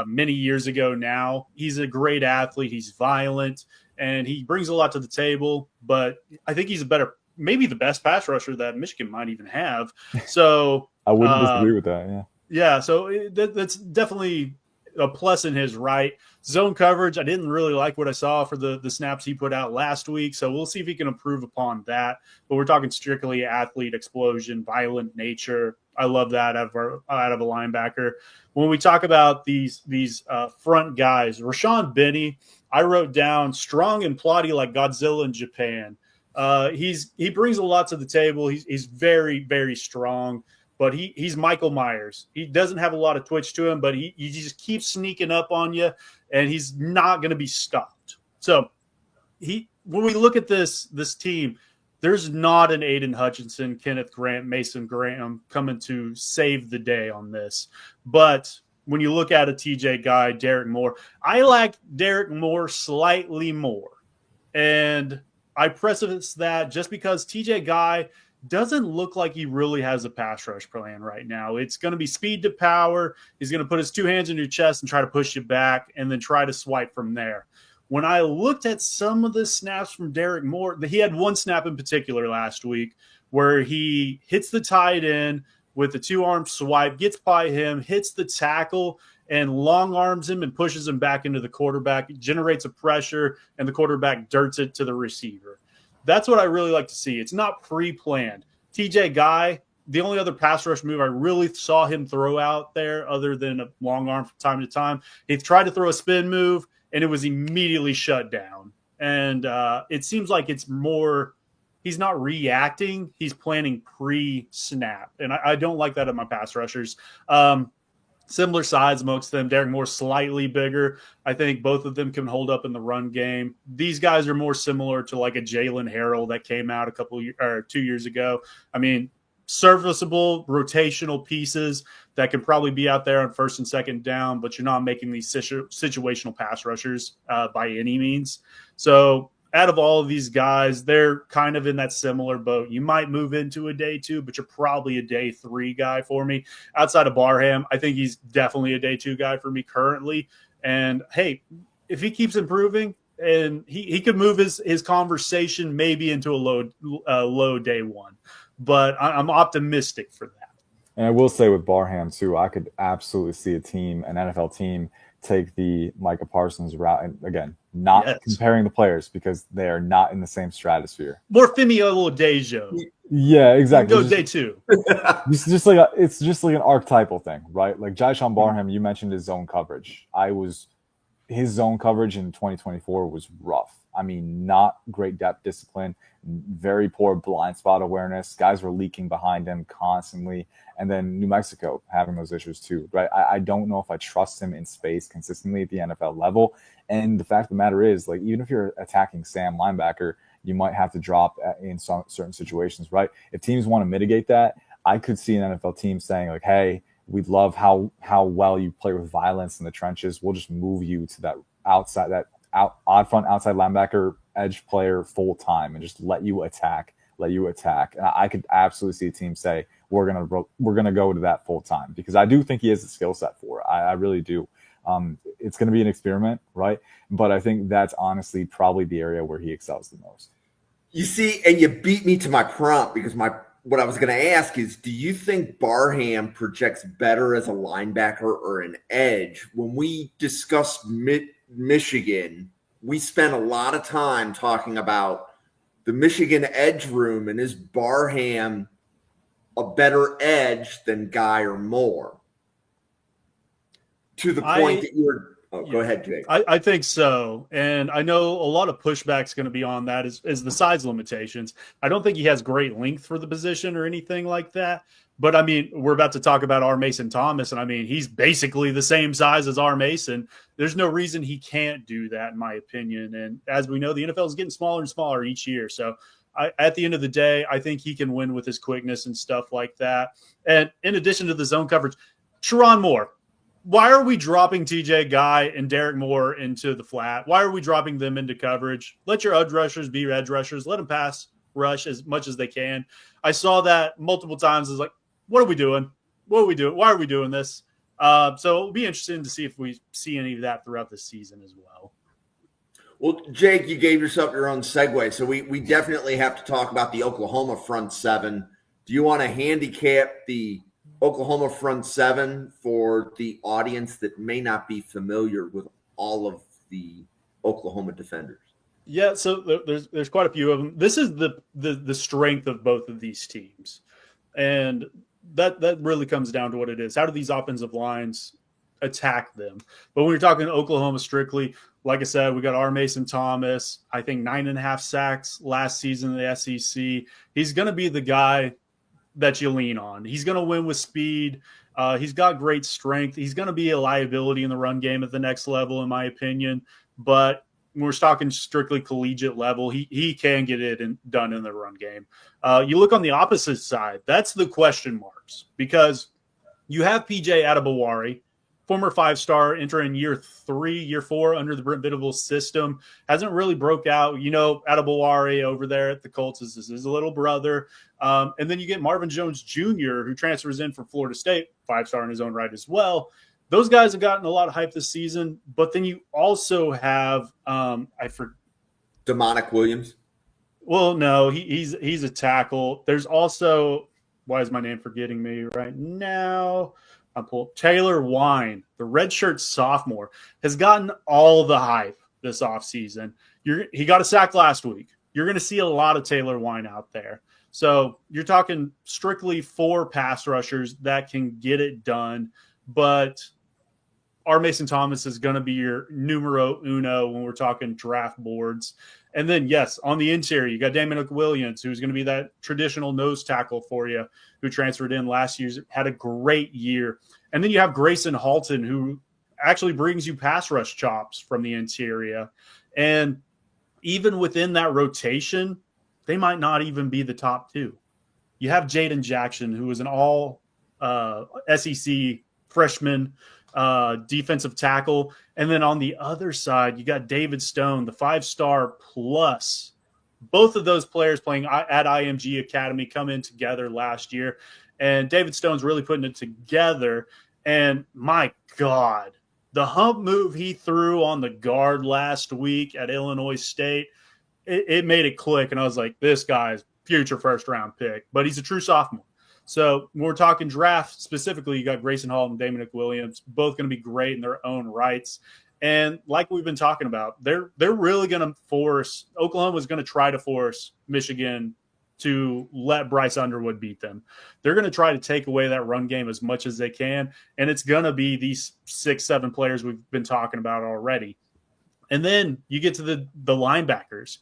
many years ago now. He's a great athlete. He's violent, and he brings a lot to the table, but I think he's maybe the best pass rusher that Michigan might even have. So I wouldn't disagree with that. Yeah. So that's definitely a plus in his right. Zone coverage, I didn't really like what I saw for the snaps he put out last week. So we'll see if he can improve upon that. But we're talking strictly athlete explosion, violent nature. I love that out of a linebacker. When we talk about these front guys, Rashawn Benny, I wrote down strong and plotty like Godzilla in Japan. He brings a lot to the table. He's very, very strong, but he's Michael Myers. He doesn't have a lot of twitch to him, but he just keeps sneaking up on you, and he's not going to be stopped. So when we look at this team, there's not an Aiden Hutchinson, Kenneth Grant, Mason Graham coming to save the day on this. But when you look at a TJ Guy, Derek Moore, I like Derek Moore slightly more. And I preface that just because TJ Guy doesn't look like he really has a pass rush plan right now. It's going to be speed to power. He's going to put his 2 hands in your chest and try to push you back and then try to swipe from there. When I looked at some of the snaps from Derek Moore, he had one snap in particular last week where he hits the tight end with the 2-arm swipe, gets by him, hits the tackle, and long arms him and pushes him back into the quarterback, generates a pressure, and the quarterback dirts it to the receiver. That's what I really like to see. It's not pre-planned. TJ Guy, the only other pass rush move I really saw him throw out there other than a long arm from time to time, he tried to throw a spin move, and it was immediately shut down. And it seems like it's more he's not reacting. He's planning pre-snap. And I don't like that in my pass rushers. Similar size amongst them. Derek Moore slightly bigger. I think both of them can hold up in the run game. These guys are more similar to like a Jalen Harrell that came out 2 years ago. I mean, serviceable rotational pieces that can probably be out there on first and second down, but you're not making these situational pass rushers by any means. So out of all of these guys, they're kind of in that similar boat. You might move into a day 2, but you're probably a day 3 guy for me. Outside of Barham, I think he's definitely a day 2 guy for me currently. And hey, if he keeps improving, and he could move his conversation maybe into a low day 1. But I'm optimistic for that. And I will say with Barham too, I could absolutely see an NFL team take the Micah Parsons route. And again, not comparing the players because they are not in the same stratosphere. More Femi Oladejo. Yeah, exactly. Go day 2. It's just like an archetypal thing, right? Like Jyshawn Barham, you mentioned his zone coverage. His zone coverage in 2024 was rough. I mean, not great depth discipline, very poor blind spot awareness. Guys were leaking behind him constantly. And then New Mexico having those issues too, right? I don't know if I trust him in space consistently at the NFL level. And the fact of the matter is, like, even if you're attacking Sam linebacker, you might have to drop in some certain situations, right? If teams want to mitigate that, I could see an NFL team saying like, hey, we love how well you play with violence in the trenches. We'll just move you to that outside, odd front outside linebacker edge player full time and just let you attack. And I could absolutely see a team say, we're gonna go to that full time because I do think he has the skill set for it. I really do. It's going to be an experiment, right? But I think that's honestly probably the area where he excels the most. You see, and you beat me to my prompt because what I was going to ask is, do you think Barham projects better as a linebacker or an edge? When we discussed Michigan, we spent a lot of time talking about the Michigan edge room, and is Barham a better edge than Guy or Moore? to the point that you're – go ahead, Jake. I think so. And I know a lot of pushback's going to be on that is the size limitations. I don't think he has great length for the position or anything like that. But, I mean, we're about to talk about R. Mason Thomas, and, I mean, he's basically the same size as R. Mason. There's no reason he can't do that, in my opinion. And as we know, the NFL is getting smaller and smaller each year. So, at the end of the day, I think he can win with his quickness and stuff like that. And in addition to the zone coverage, Sharon Moore. Why are we dropping TJ Guy and Derek Moore into the flat? Why are we dropping them into coverage? Let your edge rushers be edge rushers. Let them pass rush as much as they can. I saw that multiple times. It's like, what are we doing? What are we doing? Why are we doing this? So it'll be interesting to see if we see any of that throughout the season as well. Well, Jake, you gave yourself your own segue. So we definitely have to talk about the Oklahoma front seven. Do you want to handicap the Oklahoma front seven for the audience that may not be familiar with all of the Oklahoma defenders? Yeah, so there's quite a few of them. This is the strength of both of these teams. And that really comes down to what it is. How do these offensive lines attack them? But when you're talking Oklahoma strictly, like I said, we got R. Mason Thomas, I think 9.5 sacks last season in the SEC. He's going to be the guy that you lean on. He's going to win with speed. He's got great strength. He's going to be a liability in the run game at the next level, in my opinion. But when we're talking strictly collegiate level, he can get it done in the run game. You look on the opposite side, that's the question marks, because you have PJ Adebawari, former 5-star, entering year 4 under the Brent Venables system. Hasn't really broke out. You know, Adebawari over there at the Colts is his little brother. And then you get Marvin Jones Jr., who transfers in from Florida State, 5-star in his own right as well. Those guys have gotten a lot of hype this season. But then you also have Demonic Williams. Well, no, he's a tackle. There's also, why is my name forgetting me right now? Taylor Wine, the redshirt sophomore, has gotten all the hype this offseason. He got a sack last week. You're going to see a lot of Taylor Wine out there. So you're talking strictly 4 pass rushers that can get it done. But R. Mason Thomas is going to be your numero uno when we're talking draft boards. And then, yes, on the interior, you got Damon Williams, who's going to be that traditional nose tackle for you, who transferred in last year, had a great year. And then you have Grayson Halton, who actually brings you pass rush chops from the interior. And even within that rotation, they might not even be the top 2. You have Jaden Jackson, who is an all SEC freshman defensive tackle. And then on the other side, you got David Stone, the 5-star plus. Both of those players playing at IMG Academy come in together last year. And David Stone's really putting it together. And my God, the hump move he threw on the guard last week at Illinois State, it made it click. And I was like, this guy's future first-round pick. But he's a true sophomore. So when we're talking draft specifically, you got Grayson Hall and Damon Williams, both going to be great in their own rights. And like we've been talking about, they're really going to force – Oklahoma's going to try to force Michigan to let Bryce Underwood beat them. They're going to try to take away that run game as much as they can, and it's going to be these 6-7 players we've been talking about already. And then you get to the linebackers.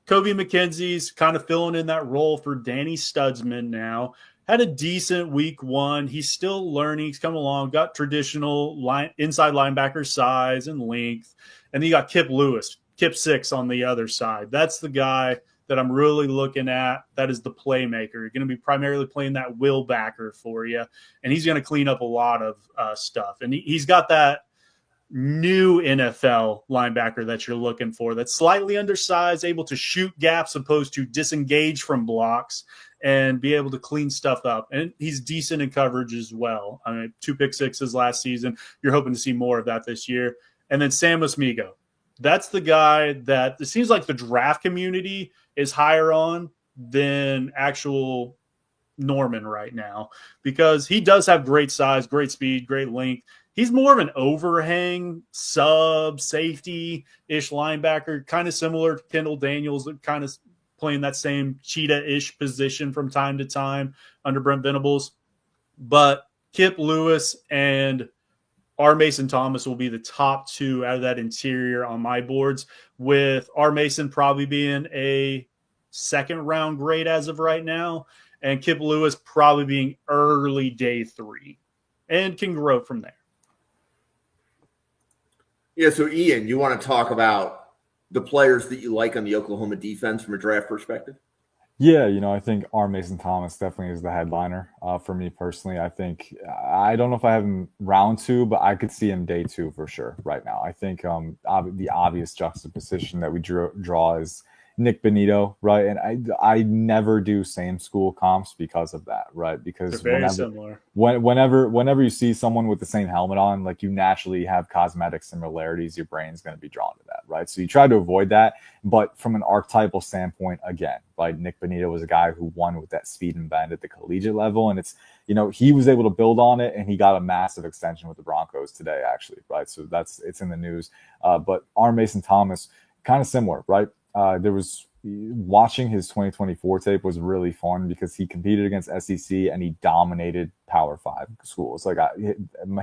Kobe McKenzie's kind of filling in that role for Danny Studsman now. Had a decent week 1. He's still learning. He's coming along. Got traditional inside linebacker size and length. And then you got Kip Lewis, Kip 6 on the other side. That's the guy that I'm really looking at. That is the playmaker. You're going to be primarily playing that will backer for you. And he's going to clean up a lot of stuff. And he's got that new NFL linebacker that you're looking for that's slightly undersized, able to shoot gaps opposed to disengage from blocks and be able to clean stuff up. And he's decent in coverage as well. I mean, 2 pick sixes last season. You're hoping to see more of that this year. And then Sam Osmigo. That's the guy that it seems like the draft community is higher on than actual Norman right now, because he does have great size, great speed, great length. He's more of an overhang, safety-ish linebacker, kind of similar to Kendall Daniels, kind of playing that same cheetah-ish position from time to time under Brent Venables. But Kip Lewis and R. Mason Thomas will be the top 2 out of that interior on my boards, with R. Mason probably being a second-round grade as of right now, and Kip Lewis probably being early day 3, and can grow from there. Yeah, so Ian, you want to talk about the players that you like on the Oklahoma defense from a draft perspective? Yeah, I think R. Mason Thomas definitely is the headliner for me personally. I think I don't know if I have him round 2, but I could see him day 2 for sure right now. I think the obvious juxtaposition that we draw is Nick Benito, right? And I never do same school comps because of that, right? Because They're very similar. Whenever you see someone with the same helmet on, like, you naturally have cosmetic similarities, your brain's going to be drawn to that, right? So you try to avoid that. But from an archetypal standpoint, again, right, Nick Benito was a guy who won with that speed and bend at the collegiate level, and it's, he was able to build on it, and he got a massive extension with the Broncos today, actually, right? So it's in the news. But R. Mason Thomas, kind of similar, right? Watching his 2024 tape was really fun because he competed against SEC and he dominated Power 5 schools. Like,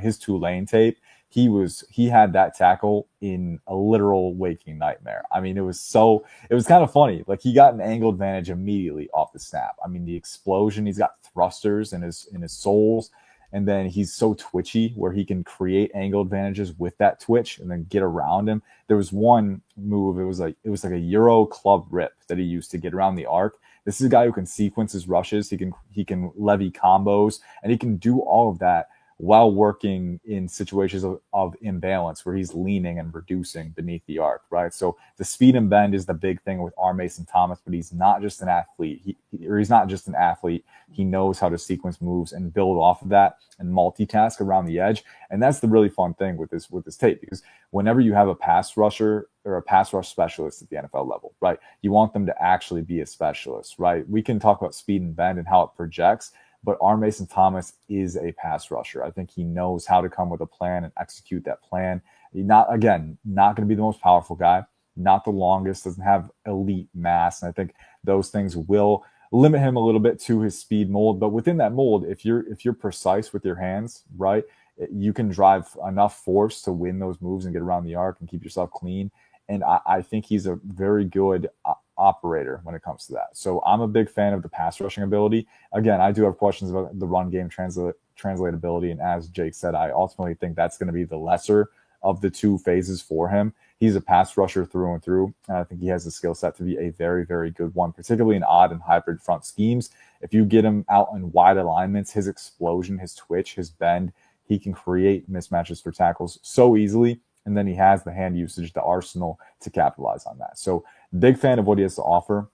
his Tulane tape, he had that tackle in a literal waking nightmare. I mean, it was kind of funny. Like, he got an angle advantage immediately off the snap. I mean, the explosion, he's got thrusters in his soles. And then he's so twitchy where he can create angle advantages with that twitch and then get around him. There was one move, it was like a Euro club rip that he used to get around the arc. This is a guy who can sequence his rushes. He can levy combos, and he can do all of that while working in situations of imbalance where he's leaning and reducing beneath the arc, right? So the speed and bend is the big thing with R. Mason Thomas, but he's not just an athlete. He's not just an athlete. He knows how to sequence moves and build off of that and multitask around the edge. And that's the really fun thing with this tape, because whenever you have a pass rusher or a pass rush specialist at the NFL level, right, you want them to actually be a specialist, right? We can talk about speed and bend and how it projects, but R. Mason Thomas is a pass rusher. I think he knows how to come with a plan and execute that plan. Not going to be the most powerful guy, not the longest, doesn't have elite mass. And I think those things will limit him a little bit to his speed mold. But within that mold, if you're precise with your hands, right, you can drive enough force to win those moves and get around the arc and keep yourself clean. And I think he's a very good operator when it comes to that. So I'm a big fan of the pass rushing ability. Again, I do have questions about the run game translatability. And as Jake said, I ultimately think that's going to be the lesser of the 2 phases for him. He's a pass rusher through and through. And I think he has the skill set to be a very, very good one, particularly in odd and hybrid front schemes. If you get him out in wide alignments, his explosion, his twitch, his bend, he can create mismatches for tackles so easily. And then he has the hand usage, the arsenal to capitalize on that. So big fan of what he has to offer.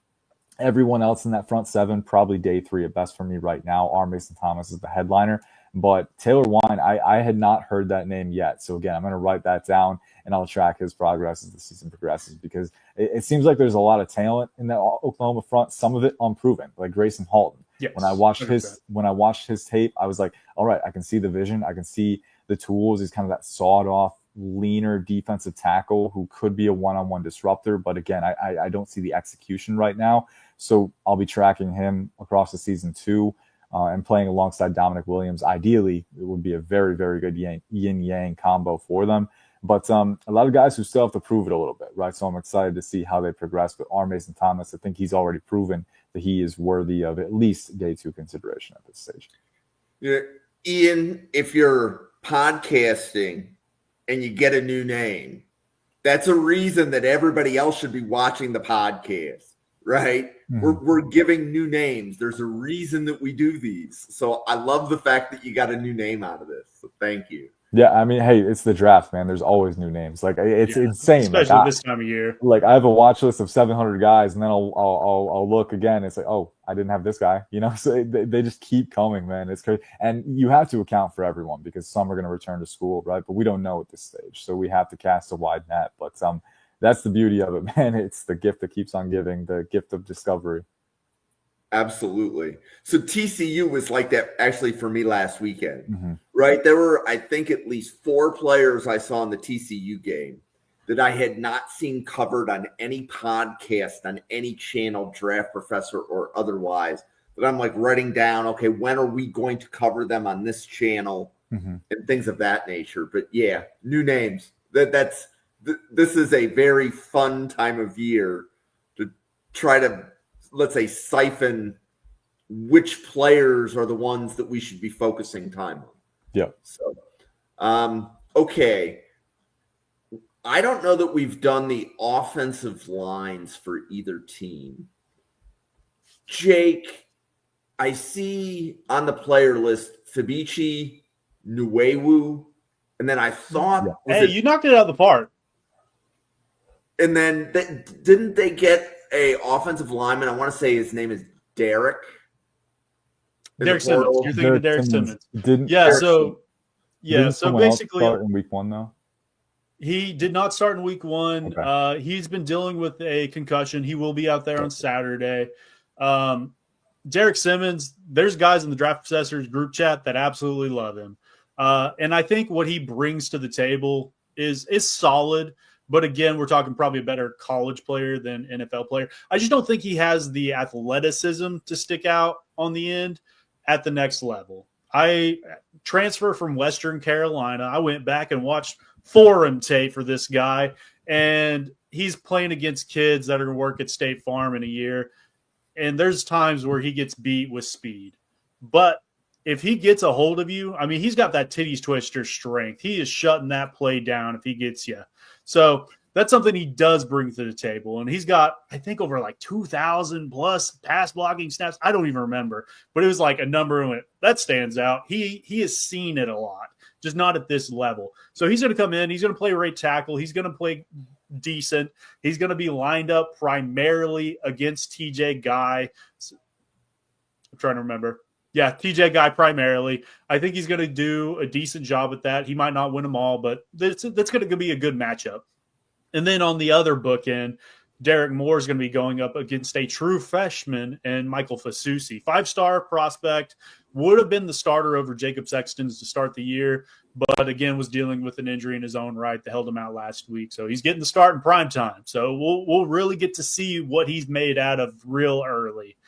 Everyone else in that front 7, probably day 3 at best for me right now. R. Mason Thomas is the headliner. But Taylor Wine, I had not heard that name yet. So again, I'm going to write that down and I'll track his progress as the season progresses, because it seems like there's a lot of talent in that Oklahoma front, some of it unproven, like Grayson Halton. Yes, when I watched his tape, I was like, all right, I can see the vision. I can see the tools. He's kind of that sawed off, leaner defensive tackle who could be a one-on-one disruptor. But again, I don't see the execution right now. So I'll be tracking him across the season 2 and playing alongside Dominic Williams. Ideally, it would be a very, very good yin-yang combo for them. But a lot of guys who still have to prove it a little bit, right? So I'm excited to see how they progress. But R. Mason Thomas, I think he's already proven that he is worthy of at least day 2 consideration at this stage. Yeah. Ian, if you're podcasting and you get a new name, that's a reason that everybody else should be watching the podcast, right? Mm-hmm. We're giving new names. There's a reason that we do these. So I love the fact that you got a new name out of this. So thank you. Yeah, I mean, hey, it's the draft, man. There's always new names. Like, it's insane. Especially this time of year. Like, I have a watch list of 700 guys, and then I'll look again. It's like, oh, I didn't have this guy. So they just keep coming, man. It's crazy. And you have to account for everyone, because some are going to return to school, right? But we don't know at this stage. So we have to cast a wide net. But that's the beauty of it, man. It's the gift that keeps on giving, the gift of discovery. Absolutely. So TCU was like that actually for me last weekend, right? There were, I think, at least 4 players I saw in the TCU game that I had not seen covered on any podcast, on any channel, Draft Professor or otherwise, that I'm like writing down, okay, when are we going to cover them on this channel? Mm-hmm. and things of that nature. But yeah, new names. This is a very fun time of year to try to, let's say, siphon which players are the ones that we should be focusing time on. Yeah. So, okay. I don't know that we've done the offensive lines for either team. Jake, I see on the player list Fabici, Nuewu, and then I thought, you knocked it out of the park. And then didn't they get a offensive lineman? I want to say his name is Derek. Derek Simmons. You're thinking of Derek Simmons. Didn't basically start in week 1 though? He did not start in week 1. Okay. He's been dealing with a concussion. He will be out there on Saturday. Derek Simmons, there's guys in the Draft Obsessors group chat that absolutely love him. And I think what he brings to the table is solid. But again, we're talking probably a better college player than NFL player. I just don't think he has the athleticism to stick out on the end at the next level. I transfer from Western Carolina. I went back and watched forum tape for this guy, and he's playing against kids that are going to work at State Farm in a year. And there's times where he gets beat with speed. But if he gets a hold of you, I mean, he's got that titties twister strength. He is shutting that play down if he gets you. So that's something he does bring to the table. And he's got, I think, over like 2,000 plus pass blocking snaps. I don't even remember. But it was like a number that stands out. He has seen it a lot, just not at this level. So he's going to come in. He's going to play right tackle. He's going to play decent. He's going to be lined up primarily against TJ Guy. I'm trying to remember. Yeah, TJ Guy primarily. I think he's going to do a decent job at that. He might not win them all, but that's going to be a good matchup. And then on the other bookend, Derek Moore is going to be going up against a true freshman and Michael Fasusi. 5-star prospect, would have been the starter over Jacob Sextons to start the year, but again was dealing with an injury in his own right that held him out last week. So he's getting the start in prime time. So we'll really get to see what he's made out of real early.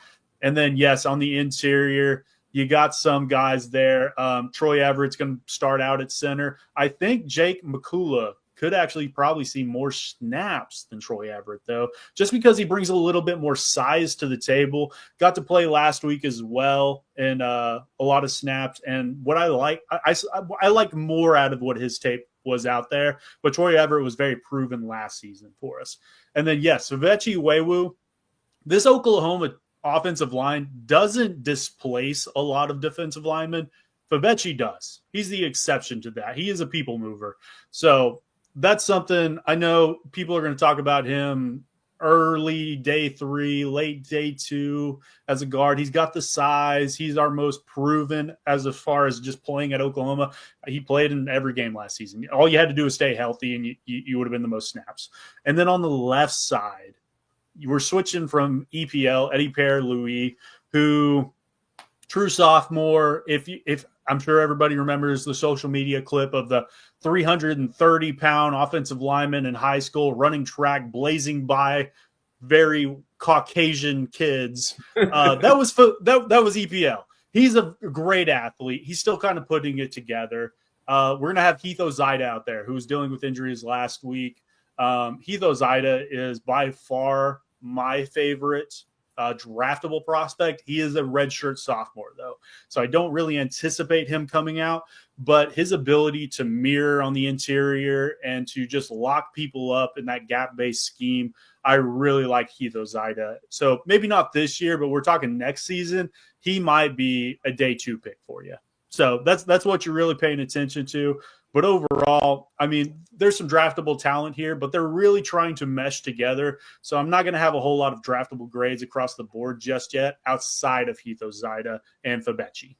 And then, yes, on the interior, you got some guys there. Troy Everett's going to start out at center. I think Jake McCullough could actually probably see more snaps than Troy Everett, though, just because he brings a little bit more size to the table. Got to play last week as well, and a lot of snaps. And what I like more out of what his tape was out there, but Troy Everett was very proven last season for us. And then, yes, Vechi Wewu, this Oklahoma offensive line doesn't displace a lot of defensive linemen. Fabechi does. He's the exception to that. He is a people mover. So that's something I know people are going to talk about him early day 3, late day 2 as a guard. He's got the size. He's our most proven as far as just playing at Oklahoma. He played in every game last season. All you had to do was stay healthy, and you would have been the most snaps. And then on the left side, you were switching from EPL, Eddie Pierre-Louis, who true sophomore. If I'm sure everybody remembers the social media clip of the 330-pound offensive lineman in high school running track, blazing by very Caucasian kids. That was EPL. He's a great athlete. He's still kind of putting it together. We're going to have Heath Ozida out there, who was dealing with injuries last week. Heath Ozida is by far my favorite draftable prospect. He is a redshirt sophomore, though, so I don't really anticipate him coming out, but his ability to mirror on the interior and to just lock people up in that gap-based scheme, I really like Heath Ozida. So maybe not this year, but we're talking next season, he might be a day 2 pick for you. So that's what you're really paying attention to. But overall, I mean, there's some draftable talent here, but they're really trying to mesh together. So I'm not going to have a whole lot of draftable grades across the board just yet outside of Heath Ozida and Fabechi.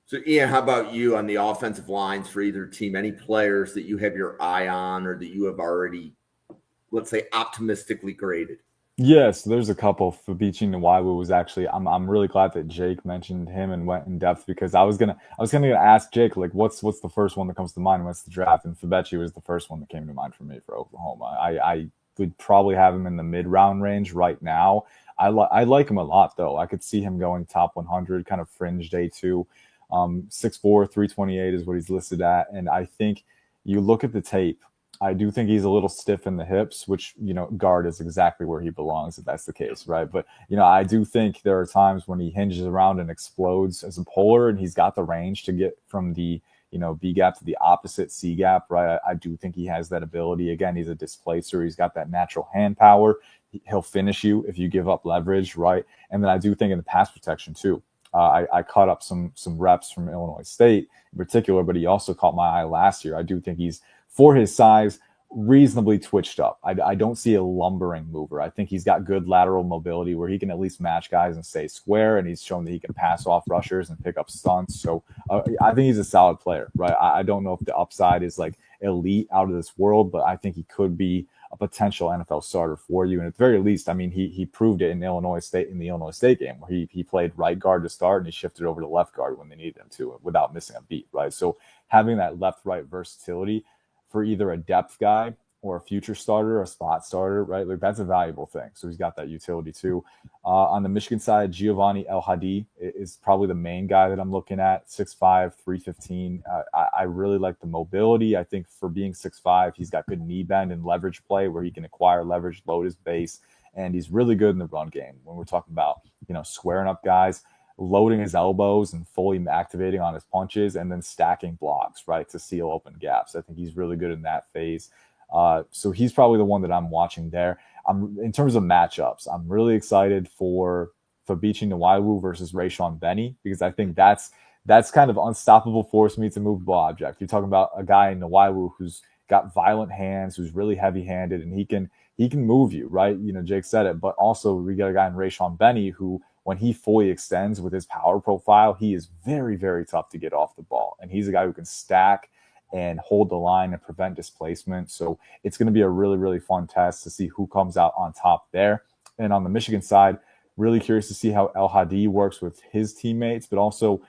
So, Ian, how about you on the offensive lines for either team? Any players that you have your eye on or that you have already, let's say, optimistically graded? Yes, there's a couple. Fabici Nwaiwu was actually. I'm really glad that Jake mentioned him and went in depth, because I was gonna ask Jake, like, what's the first one that comes to mind? What's the draft? And Fabechi was the first one that came to mind for me for Oklahoma. I would probably have him in the mid-round range right now. I like him a lot, though. I could see him going top 100, kind of fringe day 2. 6'4", 328 is what he's listed at. And I think you look at the tape, I do think he's a little stiff in the hips, which, guard is exactly where he belongs if that's the case, right? But, I do think there are times when he hinges around and explodes as a puller, and he's got the range to get from the, B gap to the opposite C gap, right? I do think he has that ability. Again, he's a displacer. He's got that natural hand power. He'll finish you if you give up leverage, right? And then I do think in the pass protection too. I caught up some reps from Illinois State in particular, but he also caught my eye last year. I do think he's, for his size, reasonably twitched up. I don't see a lumbering mover. I think he's got good lateral mobility where he can at least match guys and stay square, and he's shown that he can pass off rushers and pick up stunts. So I think he's a solid player, right? I don't know if the upside is like elite out of this world, but I think he could be a potential NFL starter for you. And at the very least, I mean, he proved it in the Illinois State game where he played right guard to start and he shifted over to left guard when they needed him to without missing a beat, right? So having that left-right versatility for either a depth guy or a future starter, a spot starter, right? Like that's a valuable thing. So he's got that utility too. On the Michigan side, Giovanni El-Hadi is probably the main guy that I'm looking at. 6'5", 315. I really like the mobility. I think for being 6'5", he's got good knee bend and leverage play where he can acquire leverage, load his base, and he's really good in the run game. When we're talking about, squaring up guys, loading his elbows and fully activating on his punches and then stacking blocks, right, to seal open gaps. I think he's really good in that phase. So he's probably the one that I'm watching there. In terms of matchups, I'm really excited for Fabichi Nwaiwu versus Rayshawn Benny because I think that's kind of unstoppable force meets a movable object. You're talking about a guy in Nwaiwu who's got violent hands, who's really heavy-handed, and he can move you, right? Jake said it, but also we got a guy in Rayshawn Benny who, when he fully extends with his power profile, he is very, very tough to get off the ball. And he's a guy who can stack and hold the line and prevent displacement. So it's going to be a really, really fun test to see who comes out on top there. And on the Michigan side, really curious to see how El-Hadi works with his teammates, but also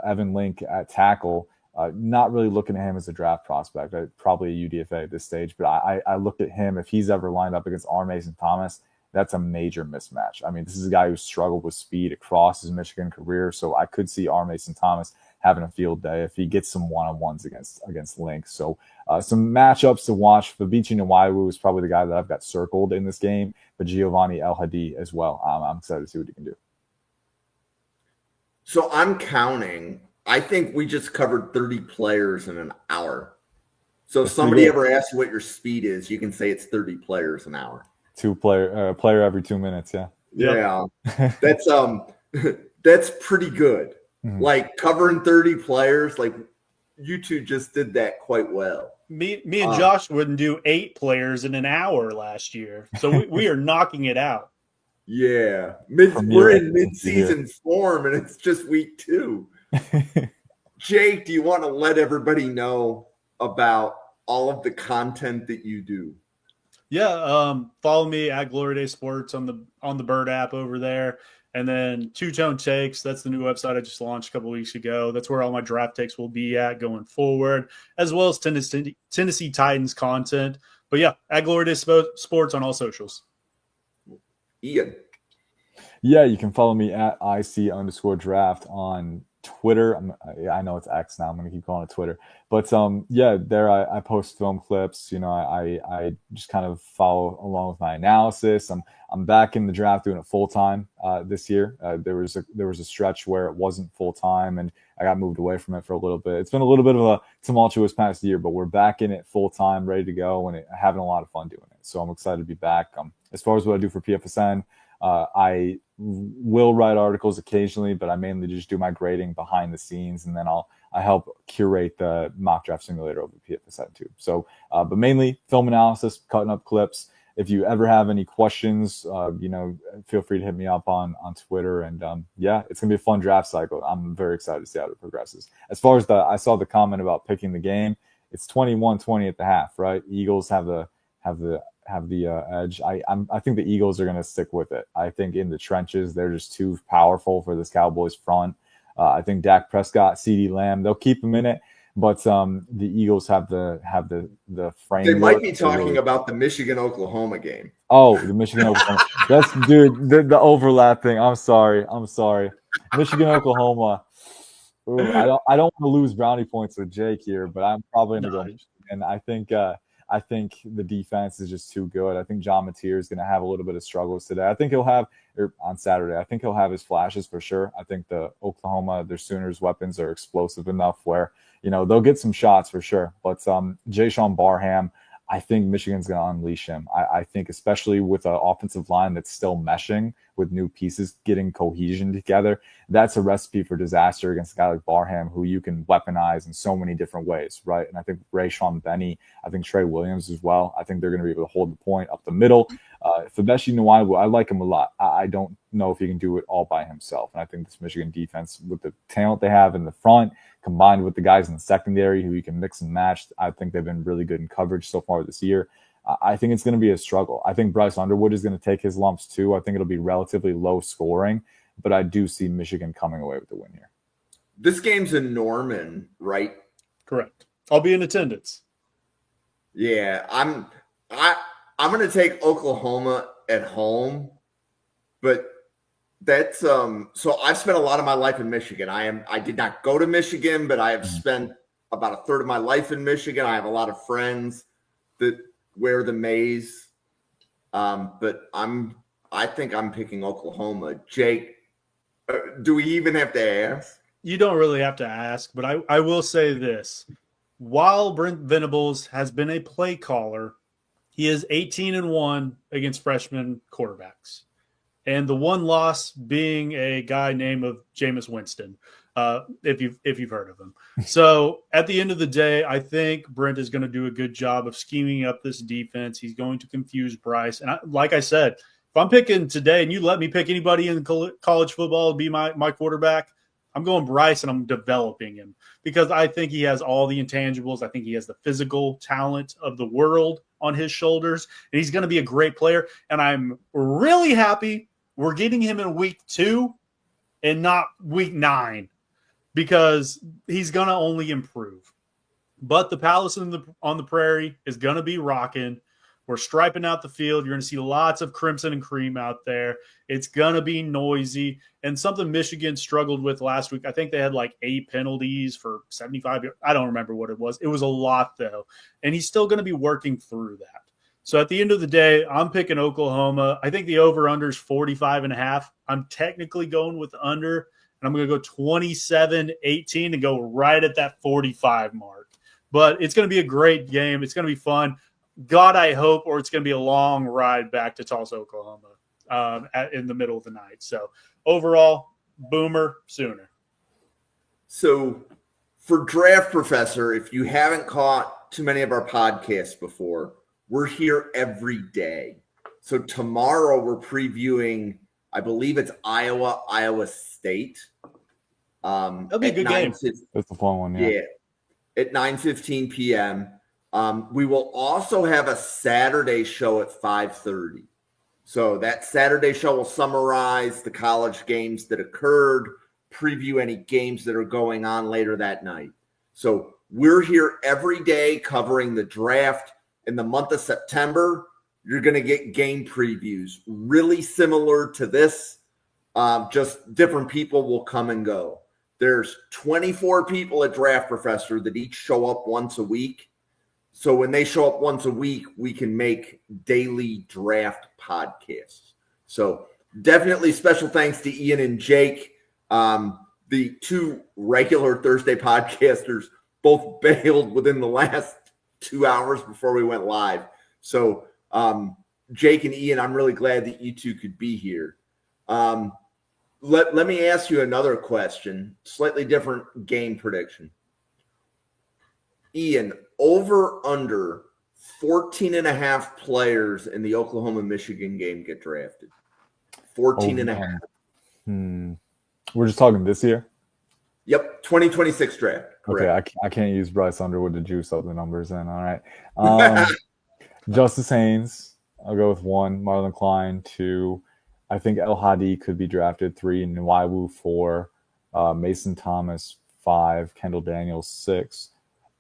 Evan Link at tackle. Not really looking at him as a draft prospect, probably a UDFA at this stage, but I look at him, if he's ever lined up against R. Mason Thomas, that's a major mismatch. I mean, this is a guy who struggled with speed across his Michigan career, so I could see R. Mason Thomas having a field day if he gets some one-on-ones against Link. So some matchups to watch. Fabichi Nwaiwu is probably the guy that I've got circled in this game, but Giovanni El-Hadi as well. I'm excited to see what he can do. So I'm counting. I think we just covered 30 players in an hour. So if somebody ever asks what your speed is, you can say it's 30 players an hour. Player every 2 minutes. Yeah. Yeah. That's pretty good. Mm-hmm. Like covering 30 players, like you two just did that quite well. Me and Josh wouldn't do 8 players in an hour last year. So we are knocking it out. Yeah. We're in mid-season form and it's just week 2. Jake, do you want to let everybody know about all of the content that you do? Yeah, follow me at Glory Day Sports on the Bird app over there. And then Two Tone Takes, that's the new website I just launched a couple weeks ago. That's where all my draft takes will be at going forward, as well as Tennessee Titans content. But yeah, at Glory Day Sports on all socials. Ian. Yeah, you can follow me at IC_draft on Twitter. I know it's X now. I'm going to keep calling it Twitter. But yeah, there I post film clips. I just kind of follow along with my analysis. I'm back in the draft doing it full time this year. There was a stretch where it wasn't full time, and I got moved away from it for a little bit. It's been a little bit of a tumultuous past year, but we're back in it full time, ready to go, and having a lot of fun doing it. So I'm excited to be back. As far as what I do for PFSN, I will write articles occasionally, but I mainly just do my grading behind the scenes, and then I help curate the mock draft simulator over PFSN too. So, but mainly film analysis, cutting up clips. If you ever have any questions, feel free to hit me up on Twitter. And yeah, it's gonna be a fun draft cycle. I'm very excited to see how it progresses. As far as I saw the comment about picking the game. It's 21-20 at the half, right? Eagles have the edge. I think the Eagles are going to stick with it. I think in the trenches, they're just too powerful for this Cowboys front. I think Dak Prescott, CeeDee Lamb, they'll keep them in it, but the Eagles have the frame. They might be talking about the Michigan-Oklahoma game. Oh, the Michigan-Oklahoma. That's dude, the overlap thing. I'm sorry. Michigan-Oklahoma. Ooh, I don't want to lose brownie points with Jake here, but I'm probably going to go No. Michigan. I think the defense is just too good. I think John Mateer is going to have a little bit of struggles today. I think he'll have or on Saturday. I think he'll have his flashes for sure. I think the Oklahoma, their Sooners weapons are explosive enough where they'll get some shots for sure. But Jay-Sean Barham, I think Michigan's going to unleash him. I think especially with an offensive line that's still meshing with new pieces, getting cohesion together, that's a recipe for disaster against a guy like Barham, who you can weaponize in so many different ways, right? And I think Rayshon Benny, I think Trey Williams as well. I think they're going to be able to hold the point up the middle. Fabeshi Nwaiwu, I like him a lot. I don't know if he can do it all by himself. And I think this Michigan defense, with the talent they have in the front, combined with the guys in the secondary who you can mix and match, I think they've been really good in coverage so far this year. I think it's going to be a struggle. I think Bryce Underwood is going to take his lumps too. I think it'll be relatively low scoring, but I do see Michigan coming away with the win here. This game's in Norman, right? Correct. I'll be in attendance. Yeah, I'm going to take Oklahoma at home, but that's so I've spent a lot of my life in Michigan. I did not go to Michigan, but I have spent about a third of my life in Michigan. I have a lot of friends that wear the maize. But I think I'm picking Oklahoma. Jake, do we even have to ask? You don't really have to ask, but I will say this. While Brent Venables has been a play caller, he is 18-1 against freshman quarterbacks. And the one loss being a guy named of Jameis Winston, if you've heard of him. So at the end of the day, I think Brent is going to do a good job of scheming up this defense. He's going to confuse Bryce. And like I said, if I'm picking today and you let me pick anybody in college football to be my quarterback, I'm going Bryce and I'm developing him because I think he has all the intangibles. I think he has the physical talent of the world on his shoulders, and he's going to be a great player. And I'm really happy we're getting him in week 2 and not week 9 because he's going to only improve. But the Palace on the Prairie is going to be rocking. We're striping out the field. You're going to see lots of crimson and cream out there. It's going to be noisy. And something Michigan struggled with last week, I think they had like 8 penalties for 75 yards. I don't remember what it was. It was a lot, though. And he's still going to be working through that. So at the end of the day, I'm picking Oklahoma. I think the over-under is 45.5. I'm technically going with the under, and I'm going to go 27-18 and go right at that 45 mark. But it's going to be a great game. It's going to be fun. God, I hope, or it's going to be a long ride back to Tulsa, Oklahoma in the middle of the night. So overall, Boomer, Sooner. So for Draft Professor, if you haven't caught too many of our podcasts before, we're here every day. So tomorrow we're previewing, I believe it's Iowa State. That'll be a good game. That's a fun one, yeah. At 9:15 p.m. We will also have a Saturday show at 5:30. So that Saturday show will summarize the college games that occurred, preview any games that are going on later that night. So we're here every day covering the draft. In the month of September, you're going to get game previews, really similar to this. Just different people will come and go. There's 24 people at Draft Professor that each show up once a week. So when they show up once a week, we can make daily draft podcasts. So definitely special thanks to Ian and Jake. The 2 regular Thursday podcasters both bailed within the last 2 hours before we went live. So Jake and Ian, I'm really glad that you two could be here. Let me ask you another question, slightly different game prediction. Ian, over under 14.5 players in the Oklahoma-Michigan game get drafted. 14.5. We're just talking this year? Yep, 2026 draft. Correct. Okay, I can't use Bryce Underwood to juice up the numbers then. All right. Justice Haynes, I'll go with 1. Marlon Klein, 2. I think El Hadi could be drafted 3. Nwaiwu 4. Mason Thomas 5. Kendall Daniels 6.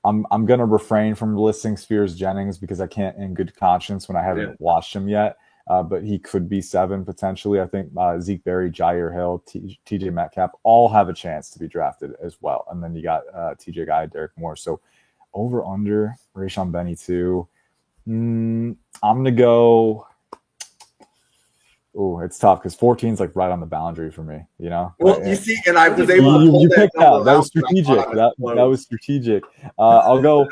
I'm going to refrain from listing Spears Jennings because I can't in good conscience when I haven't watched him yet. but he could be 7 potentially. I think Zeke Berry, Jair Hill, TJ Metcalf all have a chance to be drafted as well. And then you got TJ Guy, Derek Moore. So over under Rayshon Benny too. I'm gonna go. Oh, it's tough because 14 is like right on the boundary for me, you know. Well, you see, and I was able to pull you that picked number that. That out was strategic. when I That thought it was strategic. I'll go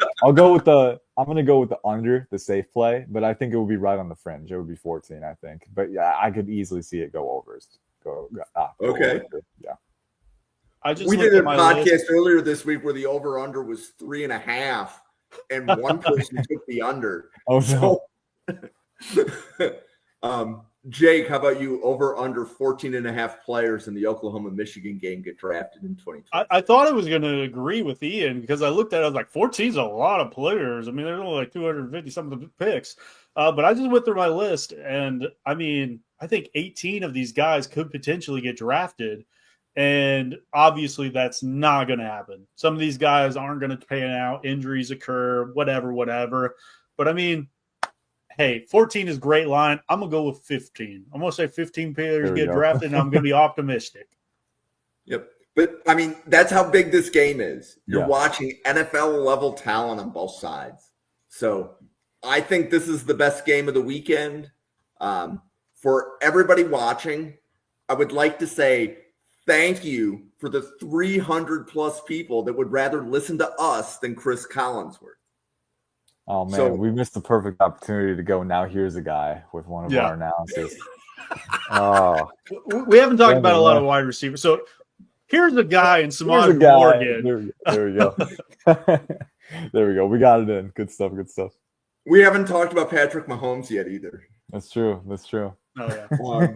with the. I'm gonna go with the under, the safe play, but I think it would be right on the fringe. It would be 14, I think. But yeah, I could easily see it go over. Go okay. Over. Yeah. We did a podcast earlier this week where the over under was 3.5, and one person took the under. Oh no. So, Jake, how about you? Over under 14.5 players in the Oklahoma-Michigan game get drafted in 2020. I thought I was going to agree with Ian because I looked at it, I was like, 14 is a lot of players. I mean, there's only like 250 something picks. But I just went through my list, and I mean, I think 18 of these guys could potentially get drafted. And obviously, that's not going to happen. Some of these guys aren't going to pan out. Injuries occur, whatever. But I mean, hey, 14 is a great line. I'm going to go with 15. I'm going to say 15 players get drafted, and I'm going to be optimistic. Yep. But, I mean, that's how big this game is. You're Yeah. watching NFL-level talent on both sides. So I think this is the best game of the weekend. For everybody watching, I would like to say thank you for the 300-plus people that would rather listen to us than Chris Collinsworth. Oh man, we missed the perfect opportunity to go. Now here's a guy with one of our analysis. Oh, we haven't talked about a lot of wide receivers. So here's a guy in Samad Morgan. There we go. There we go. We got it in. Good stuff. We haven't talked about Patrick Mahomes yet either. That's true. Oh yeah.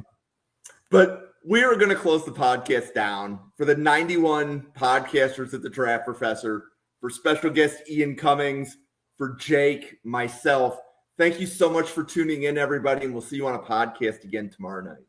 But we are going to close the podcast down for the 91 podcasters at the Draft Professor, for special guest Ian Cummings, for Jake, myself. Thank you so much for tuning in, everybody, and we'll see you on a podcast again tomorrow night.